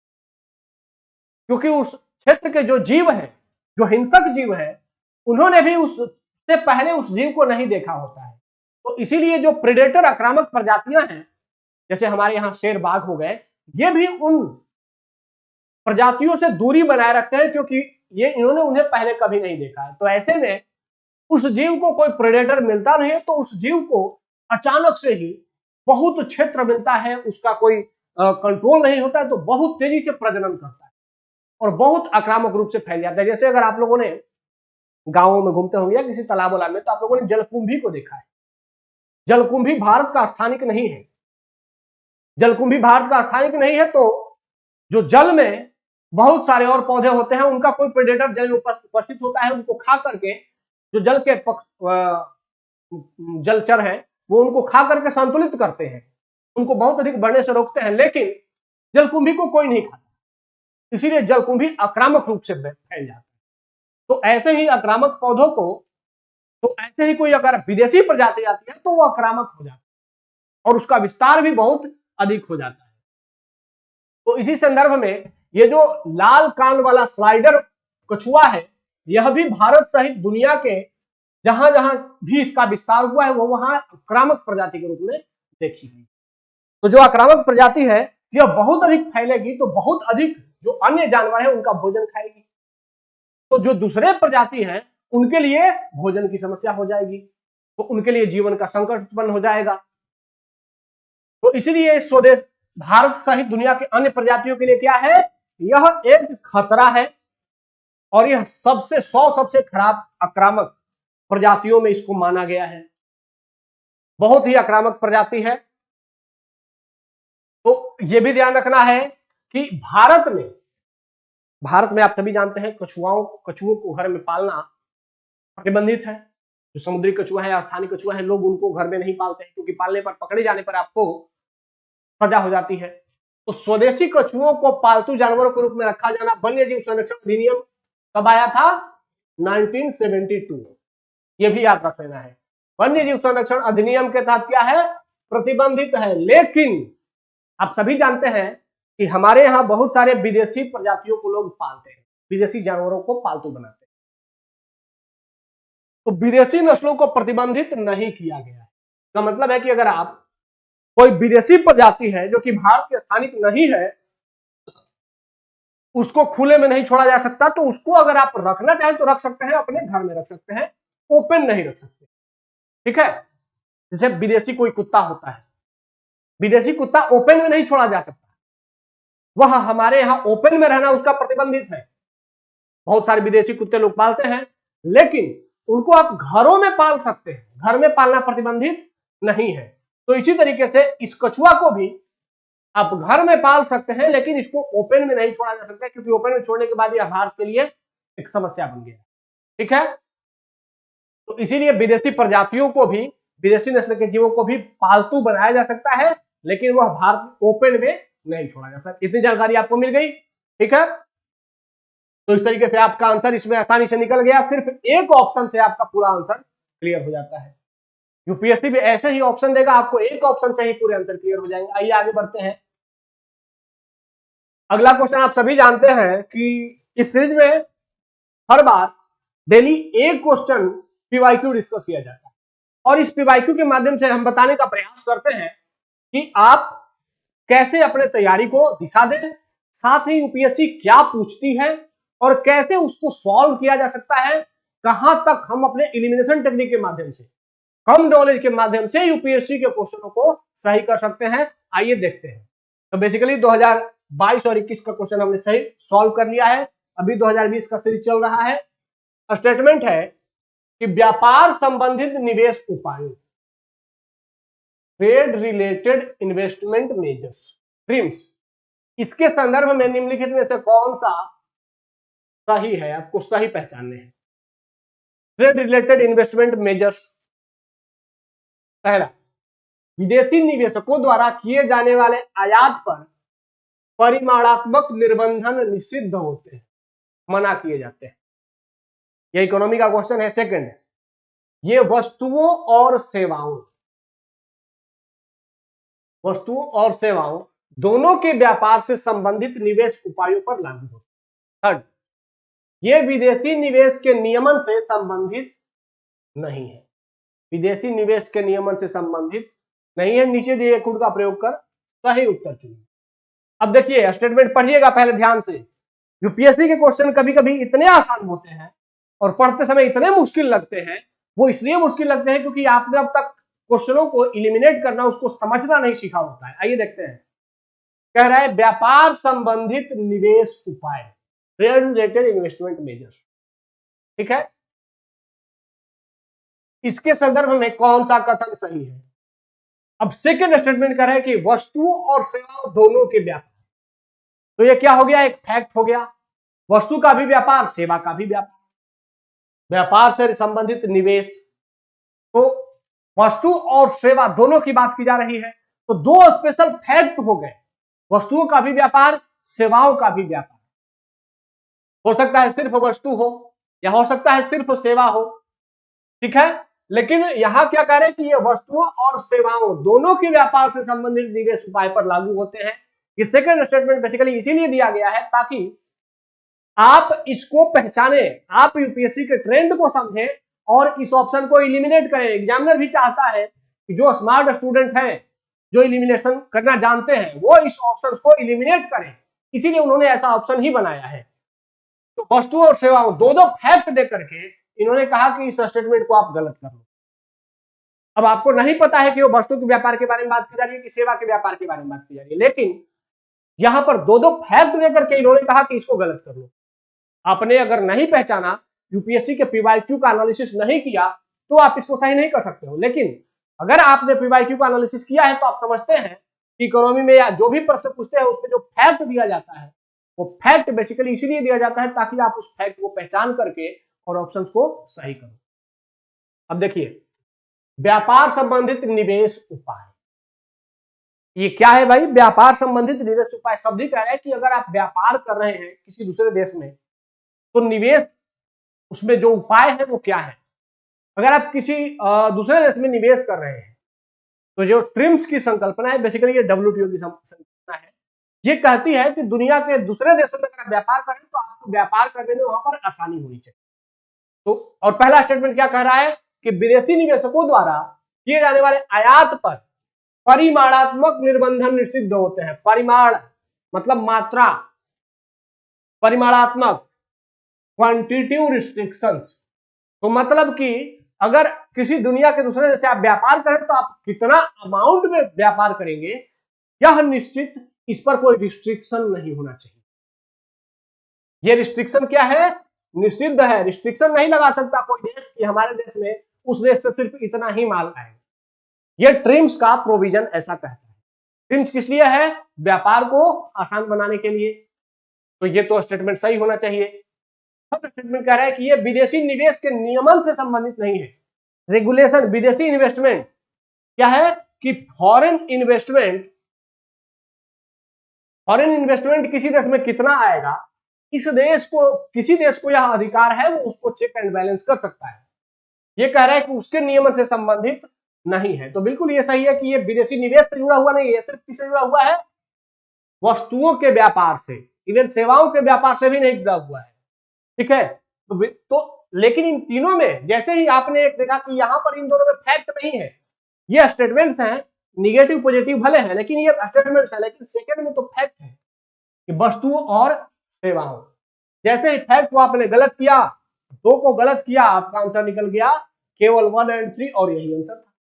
क्योंकि उस क्षेत्र के जो जीव है, जो हिंसक जीव है, उन्होंने भी उससे पहले उस जीव को नहीं देखा होता है। तो इसीलिए जो प्रीडेटर आक्रामक प्रजातियां हैं, जैसे हमारे यहाँ शेर बाघ हो गए, ये भी उन प्रजातियों से दूरी बनाए रखते हैं क्योंकि ये इन्होंने उन्हें पहले कभी नहीं देखा है। तो ऐसे में उस जीव को कोई प्रेडेटर मिलता नहीं है तो उस जीव को अचानक से ही बहुत क्षेत्र मिलता है, उसका कोई कंट्रोल नहीं होता है, तो बहुत तेजी से प्रजनन करता है और बहुत आक्रामक रूप से फैल जाता है। जैसे अगर आप लोगों ने गांवों में घूमते होंगे या किसी तालाब वाला में, तो आप लोगों ने जलकुंभी को देखा है। जलकुंभी भारत का स्थानिक नहीं है। जलकुंभी भारत का स्थानिक नहीं है तो जो जल में बहुत सारे और पौधे होते हैं, उनका कोई प्रेडेटर जल में उपस्थित होता है, उनको खा करके जो जल के जलचर हैं वो उनको खा करके संतुलित करते हैं, उनको बहुत अधिक बढ़ने से रोकते हैं, लेकिन जलकुंभी को कोई नहीं खाता, इसीलिए जलकुंभी आक्रामक रूप से फैल जाता है। तो ऐसे ही आक्रामक पौधों को, तो ऐसे ही कोई अगर विदेशी प्रजाति आती है तो वो आक्रामक हो जाता है और उसका विस्तार भी बहुत अधिक हो जाता है। तो इसी संदर्भ में ये जो लाल कान वाला स्लाइडर कछुआ है, यह भी भारत सहित दुनिया के जहां जहां भी इसका विस्तार हुआ है वो वहां आक्रामक प्रजाति के रूप में देखी गई। तो जो आक्रामक प्रजाति है यह बहुत अधिक फैलेगी तो बहुत अधिक जो अन्य जानवर है उनका भोजन खाएगी, तो जो दूसरे प्रजाति है उनके लिए भोजन की समस्या हो जाएगी, तो उनके लिए जीवन का संकट उत्पन्न हो जाएगा। तो इसीलिए स्वदेश भारत सहित दुनिया के अन्य प्रजातियों के लिए क्या है, यह एक खतरा है और यह सबसे खराब आक्रामक प्रजातियों में इसको माना गया है। बहुत ही आक्रामक प्रजाति है। तो यह भी ध्यान रखना है कि भारत में आप सभी जानते हैं कछुओं को घर में पालना प्रतिबंधित है। जो समुद्री कछुआ है या स्थानीय कछुआ है, लोग उनको घर में नहीं पालते हैं क्योंकि पालने पर, पकड़े जाने पर आपको सजा हो जाती है। तो स्वदेशी कछुओं को पालतू जानवरों के रूप में रखा जाना, वन्य जीव संरक्षण अधिनियम कब आया था? 1972। ये भी याद रख लेना है। वन्य जीव संरक्षण अधिनियम के तहत क्या है? प्रतिबंधित है। लेकिन आप सभी जानते हैं कि हमारे यहाँ बहुत सारे विदेशी प्रजातियों को लोग पालते हैं, विदेशी जानवरों को पालतू बनाते हैं, तो विदेशी नस्लों को प्रतिबंधित नहीं किया गया है। इसका मतलब है कि अगर आप कोई विदेशी प्रजाति है जो कि भारत के स्थानिक नहीं है, उसको खुले में नहीं छोड़ा जा सकता, तो उसको अगर आप रखना चाहें तो रख सकते हैं, अपने घर में रख सकते हैं, ओपन नहीं रख सकते, ठीक है। जैसे विदेशी कोई कुत्ता होता है, विदेशी कुत्ता ओपन में नहीं छोड़ा जा सकता, वह हमारे यहां ओपन में रहना उसका प्रतिबंधित है। बहुत सारे विदेशी कुत्ते लोग पालते हैं, लेकिन उनको आप घरों में पाल सकते हैं, घर में पालना प्रतिबंधित नहीं है। तो इसी तरीके से इस कछुआ को भी आप घर में पाल सकते हैं, लेकिन इसको ओपन में नहीं छोड़ा जा सकता, क्योंकि ओपन में छोड़ने के बाद यह भारत के लिए एक समस्या बन गया, ठीक है। तो इसीलिए विदेशी प्रजातियों को भी, विदेशी नस्ल के जीवों को भी पालतू बनाया जा सकता है, लेकिन वह भारत ओपन में नहीं छोड़ा जा सकता। इतनी जानकारी आपको मिल गई, ठीक है। तो इस तरीके से आपका आंसर इसमें आसानी से निकल गया। सिर्फ एक ऑप्शन से आपका पूरा आंसर क्लियर हो जाता है। यूपीएससी भी ऐसे ही ऑप्शन देगा, आपको एक ऑप्शन से ही पूरे आंसर क्लियर हो जाएंगे। आइए आगे बढ़ते हैं। अगला क्वेश्चन आप सभी जानते हैं कि इस सीरीज में हर बार डेली एक क्वेश्चन पीवाईक्यू डिस्कस किया जाता है, और इस पीवाईक्यू के माध्यम से हम बताने का प्रयास करते हैं कि आप कैसे अपने तैयारी को दिशा दें, साथ ही यूपीएससी क्या पूछती है और कैसे उसको सॉल्व किया जा सकता है, कहां तक हम अपने एलिमिनेशन टेक्निक के माध्यम से, कम नॉलेज के माध्यम से यूपीएससी के क्वेश्चनों को सही कर सकते हैं। आइए देखते हैं। तो बेसिकली 22 और 21 का क्वेश्चन हमने सही सॉल्व कर लिया है। अभी 2020 का सीरीज चल रहा है। स्टेटमेंट है कि व्यापार संबंधित निवेश उपायों, trade related investment measures, TRIMS, इसके संदर्भ में निम्नलिखित में से कौन सा सही है, आपको सही पहचानने हैं। ट्रेड रिलेटेड इन्वेस्टमेंट मेजर्स, पहला, विदेशी निवेशकों द्वारा किए जाने वाले आयात पर परिमाणात्मक निर्बंधन निषिद्ध होते हैं, मना किए जाते हैं। यह इकोनॉमी का क्वेश्चन है। सेकंड, ये वस्तुओं और सेवाओं दोनों के व्यापार से संबंधित निवेश उपायों पर लागू होते हैं। थर्ड, ये विदेशी निवेश के नियमन से संबंधित नहीं है, विदेशी निवेश के नियमन से संबंधित नहीं है। नीचे दिए कोड का प्रयोग कर सही उत्तर चुनिए। अब देखिए स्टेटमेंट पढ़िएगा पहले ध्यान से। यूपीएससी के क्वेश्चन कभी कभी इतने आसान होते हैं और पढ़ते समय इतने मुश्किल लगते हैं। वो इसलिए मुश्किल लगते हैं क्योंकि आपने अब तक क्वेश्चनों को इलिमिनेट करना, उसको समझना नहीं सीखा होता है। आइए देखते हैं। कह रहा है व्यापार संबंधित निवेश उपाय, ट्रेड रिलेटेड इन्वेस्टमेंट मेजर्स, ठीक है। इसके संदर्भ में कौन सा कथन सही है। अब सेकेंड स्टेटमेंट कर रहा है कि वस्तुओं और सेवाओं दोनों के व्यापार, तो ये क्या हो गया, एक फैक्ट हो गया। वस्तु का भी व्यापार, सेवा का भी व्यापार, व्यापार से संबंधित निवेश, तो वस्तु और सेवा दोनों की बात की जा रही है। तो दो स्पेशल फैक्ट हो गए, वस्तुओं का भी व्यापार, सेवाओं का भी व्यापार। हो सकता है सिर्फ वस्तु हो या हो सकता है सिर्फ सेवा हो, ठीक है। लेकिन यहां क्या कह रहे हैं कि ये वस्तुओं और सेवाओं दोनों के व्यापार से संबंधित निवेश उपाय पर लागू होते हैं। ये सेकंड स्टेटमेंट बेसिकली इसीलिए दिया गया है ताकि आप इसको पहचाने, आप यूपीएससी के ट्रेंड को समझें और इस ऑप्शन को इलिमिनेट करें। एग्जामिनर भी चाहता है कि जो स्मार्ट स्टूडेंट हैं, जो इलिमिनेशन करना जानते हैं, वो इस ऑप्शन को इलिमिनेट करें, इसीलिए उन्होंने ऐसा ऑप्शन ही बनाया है। तो वस्तुओं और सेवाओं दो फैक्ट दे करके इन्होंने कहा कि इस स्टेटमेंट को आप गलत कर लो। अब आपको नहीं पता है कि वो वस्तु के व्यापार के बारे में बात की जा रही है कि सेवा के व्यापार के बारे में बात की जा रही है, लेकिन यहां पर दो फैक्ट देकर के इन्होंने कहा कि इसको गलत कर लो। आपने अगर नहीं पहचाना, यूपीएससी के पीवाईक्यू का एनालिसिस नहीं किया, तो आप इसको सही नहीं कर सकते हो। लेकिन अगर आपने पीवाईक्यू का एनालिसिस किया है तो आप समझते हैं कि इकोनॉमी में या जो भी प्रश्न पूछते हैं उसमें जो फैक्ट दिया जाता है, वो फैक्ट बेसिकली इसीलिए दिया जाता है ताकि आप उस फैक्ट को पहचान करके और ऑप्शंस को सही करो। अब देखिए व्यापार संबंधित निवेश उपाय, ये क्या है भाई, व्यापार संबंधित निवेश उपाय। शब्द ही कह रहा है कि अगर आप व्यापार कर रहे हैं किसी दूसरे देश में तो निवेश, उसमें जो उपाय है वो क्या है। अगर आप किसी दूसरे देश में निवेश कर रहे हैं तो जो ट्रिम्स की संकल्पना है, बेसिकली ये डब्ल्यूटीओ की संकल्पना है, ये कहती है कि दुनिया के दूसरे देशों में अगर व्यापार करें तो आपको व्यापार करने में वहां पर आसानी होनी चाहिए। तो और पहला स्टेटमेंट क्या कह रहा है कि विदेशी निवेशकों द्वारा किए जाने वाले आयात पर परिमाणात्मक निर्बंधन निषिद्ध होते हैं। परिमाण मतलब मात्रा, परिमाणात्मक क्वांटिटिव रिस्ट्रिक्शंस, तो मतलब कि अगर किसी दुनिया के दूसरे देश से आप व्यापार करें तो आप कितना अमाउंट में व्यापार करेंगे यह निश्चित, इस पर कोई रिस्ट्रिक्शन नहीं होना चाहिए। यह रिस्ट्रिक्शन क्या है, निषिद्ध है। रिस्ट्रिक्शन नहीं लगा सकता कोई देश कि हमारे देश में उस देश से सिर्फ इतना ही माल आएगा। यह ट्रिम्स का प्रोविजन ऐसा कहता है। ट्रिम्स किस लिए है, व्यापार को आसान बनाने के लिए। तो ये तो स्टेटमेंट सही होना चाहिए। स्टेटमेंट कह रहा है कि ये विदेशी निवेश के नियमन से संबंधित नहीं है। रेगुलेशन, विदेशी इन्वेस्टमेंट क्या है कि फॉरेन इन्वेस्टमेंट किसी देश में कितना आएगा, इस देश को, किसी देश को यह अधिकार है, वो उसको चेक एंड बैलेंस कर सकता है। ये कह रहा है कि उसके नियमन से संबंधित नहीं है। तो बिल्कुल ये सही है कि ये विदेशी निवेश से जुड़ा हुआ नहीं है, सिर्फ किससे जुड़ा हुआ है, वस्तुओं के व्यापार से, इवन सेवाओं के व्यापार से भी नहीं जुड़ा हुआ है, ठीक है। तो लेकिन इन तीनों में जैसे ही आपने एक देखा कि यहां पर इन दोनों में फैक्ट नहीं है, ये स्टेटमेंट्स हैं, निगेटिव पॉजिटिव भले हैं लेकिन ये स्टेटमेंट्स है। लेकिन सेकंड में तो फैक्ट है कि वस्तुओं और सेवाओं, जैसे ही फैक्ट को आपने गलत किया, दो को गलत किया, आपका आंसर निकल गया केवल 1 और 3 और यही आंसर था,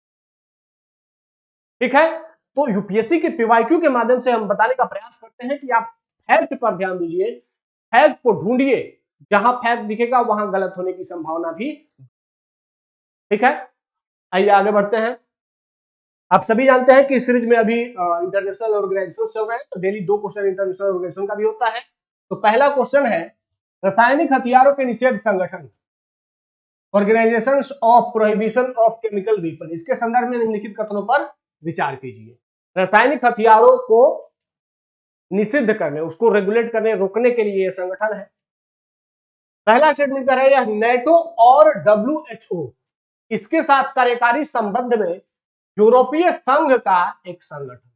ठीक है। तो यूपीएससी के पीवाईक्यू के माध्यम से हम बताने का प्रयास करते हैं कि आप फैक्ट पर ध्यान दीजिए, फैक्ट को ढूंढिए, जहां फैक्ट दिखेगा वहां गलत होने की संभावना भी। ठीक है, आइए आगे बढ़ते हैं। आप सभी जानते हैं कि इस सीरीज में अभी इंटरनेशनल ऑर्गेनाइजेशन चल रहे हैं, तो डेली 2 क्वेश्चन इंटरनेशनल ऑर्गेनाइजेशन का भी होता है। तो पहला क्वेश्चन है रासायनिक हथियारों के निषेध संगठन, organisation of prohibition of chemical weapon, इसके संदर्भ में निम्नलिखित कथनों पर विचार कीजिए। रासायनिक हथियारों को निषिद्ध करने, उसको रेगुलेट करने, रोकने के लिए यह संगठन है। पहला स्टेटमेंट कर रहे हैं नेटो और WHO इसके साथ कार्यकारी संबंध में यूरोपीय संघ का एक संगठन।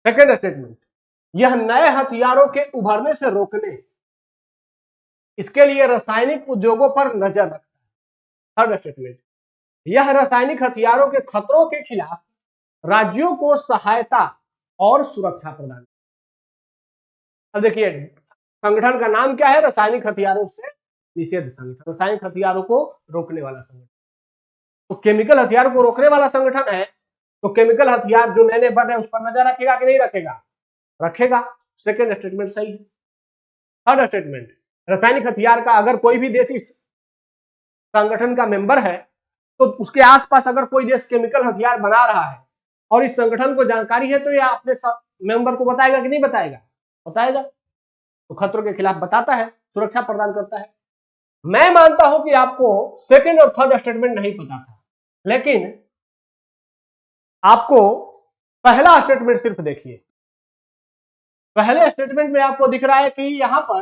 सेकेंड स्टेटमेंट, यह नए हथियारों के उभरने से रोकने, इसके लिए रासायनिक उद्योगों पर नजर रखता है। थर्ड स्टेटमेंट, यह रासायनिक हथियारों के खतरों के खिलाफ राज्यों को सहायता और सुरक्षा प्रदान। अब देखिए संगठन का नाम क्या है, रासायनिक हथियारों से निषेध संगठन, रासायनिक हथियारों को रोकने वाला संगठन। तो केमिकल हथियार को रोकने वाला संगठन है, तो केमिकल हथियार जो नए नए बन रहे हैं उस पर नजर रखेगा कि नहीं रखेगा? रखेगा। सेकेंड स्टेटमेंट सही है। थर्ड स्टेटमेंट, रासायनिक हथियार का अगर कोई भी देश इस संगठन का मेंबर है तो उसके आसपास अगर कोई देश केमिकल हथियार बना रहा है और इस संगठन को जानकारी है तो यह अपने मेंबर को बताएगा कि नहीं बताएगा? बताएगा। तो खतरों के खिलाफ बताता है, सुरक्षा प्रदान करता है। मैं मानता हूं कि आपको सेकेंड और थर्ड स्टेटमेंट नहीं पता था, लेकिन आपको पहला स्टेटमेंट सिर्फ देखिए। पहले स्टेटमेंट में आपको दिख रहा है कि यहां पर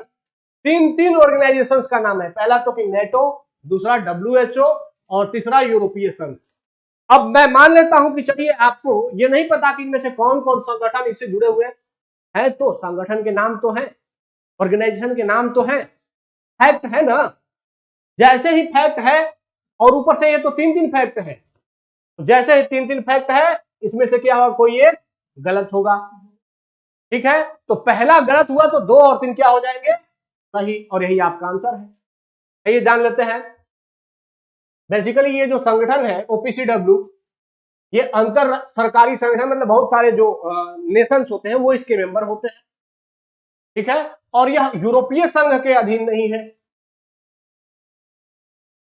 तीन ऑर्गेनाइजेशंस का नाम है। पहला तो कि नेटो, दूसरा WHO और तीसरा यूरोपीय संघ। अब मैं मान लेता हूं कि चलिए आपको ये नहीं पता कि इनमें से कौन कौन संगठन इससे जुड़े हुए हैं, तो संगठन के नाम तो हैं, ऑर्गेनाइजेशन के नाम तो हैं, फैक्ट है ना। जैसे ही फैक्ट है और ऊपर से ये तो तीन फैक्ट है, जैसे ही तीन फैक्ट है इसमें से क्या होगा? कोई एक गलत होगा। ठीक है, तो पहला गलत हुआ तो 2 और 3 क्या हो जाएंगे? सही, और यही आपका आंसर है। ये जान लेते हैं। बेसिकली ये जो संगठन है OPCW, ये अंतर सरकारी संगठन, मतलब बहुत सारे जो नेशंस होते हैं वो इसके मेंबर होते हैं। ठीक है, और यह यूरोपीय संघ के अधीन नहीं है।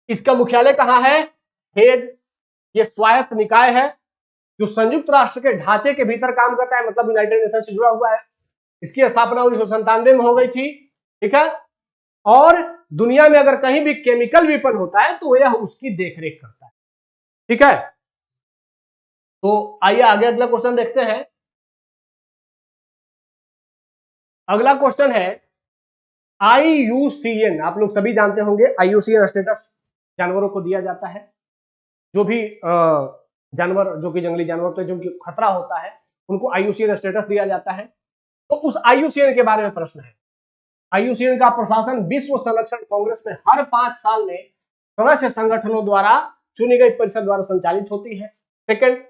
इसका मुख्यालय कहां है? हेग। ये स्वायत्त निकाय है जो संयुक्त राष्ट्र के ढांचे के भीतर काम करता है, मतलब यूनाइटेड नेशन से जुड़ा हुआ है। इसकी स्थापना 1997 में हो गई थी। ठीक है, और दुनिया में अगर कहीं भी केमिकल वेपन होता है तो यह उसकी देखरेख करता है। ठीक है, तो आइए आगे अगला क्वेश्चन देखते हैं। अगला क्वेश्चन है IUCN। आप लोग सभी जानते होंगे IUCN स्टेटस जानवरों को दिया जाता है। जो भी जानवर, जो कि जंगली जानवर पे जो खतरा होता है उनको IUCN स्टेटस दिया जाता है। तो उस IUCN के बारे में प्रश्न है। IUCN का प्रशासन विश्व संरक्षण कांग्रेस में हर 5 साल में सदस्य संगठनों द्वारा चुनी गई परिषद द्वारा संचालित होती है। सेकंड,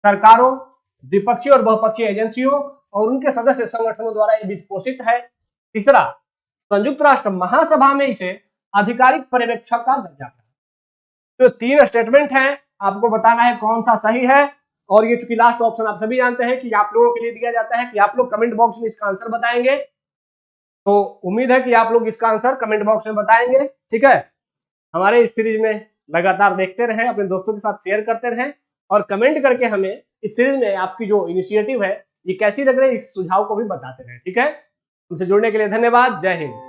सरकारों, द्विपक्षीय और बहुपक्षीय एजेंसियों और उनके सदस्य संगठनों द्वारा ये वित्त पोषित है। तीसरा, संयुक्त राष्ट्र महासभा में इसे आधिकारिक पर्यवेक्षक का दर्जा है। तो 3 स्टेटमेंट हैं, आपको बताना है कौन सा सही है। और ये चूंकि लास्ट ऑप्शन आप सभी जानते हैं कि आप लोगों के लिए दिया जाता है कि आप लोग कमेंट बॉक्स में इसका आंसर बताएंगे, तो उम्मीद है कि आप लोग इसका आंसर कमेंट बॉक्स में बताएंगे। ठीक है, हमारे इस सीरीज में लगातार देखते रहें, अपने दोस्तों के साथ शेयर करते रहें और कमेंट करके हमें इस सीरीज में आपकी जो इनिशिएटिव है ये कैसी लग रही है इस सुझाव को भी बताते रहें। ठीक है, हमसे जुड़ने के लिए धन्यवाद। जय हिंद।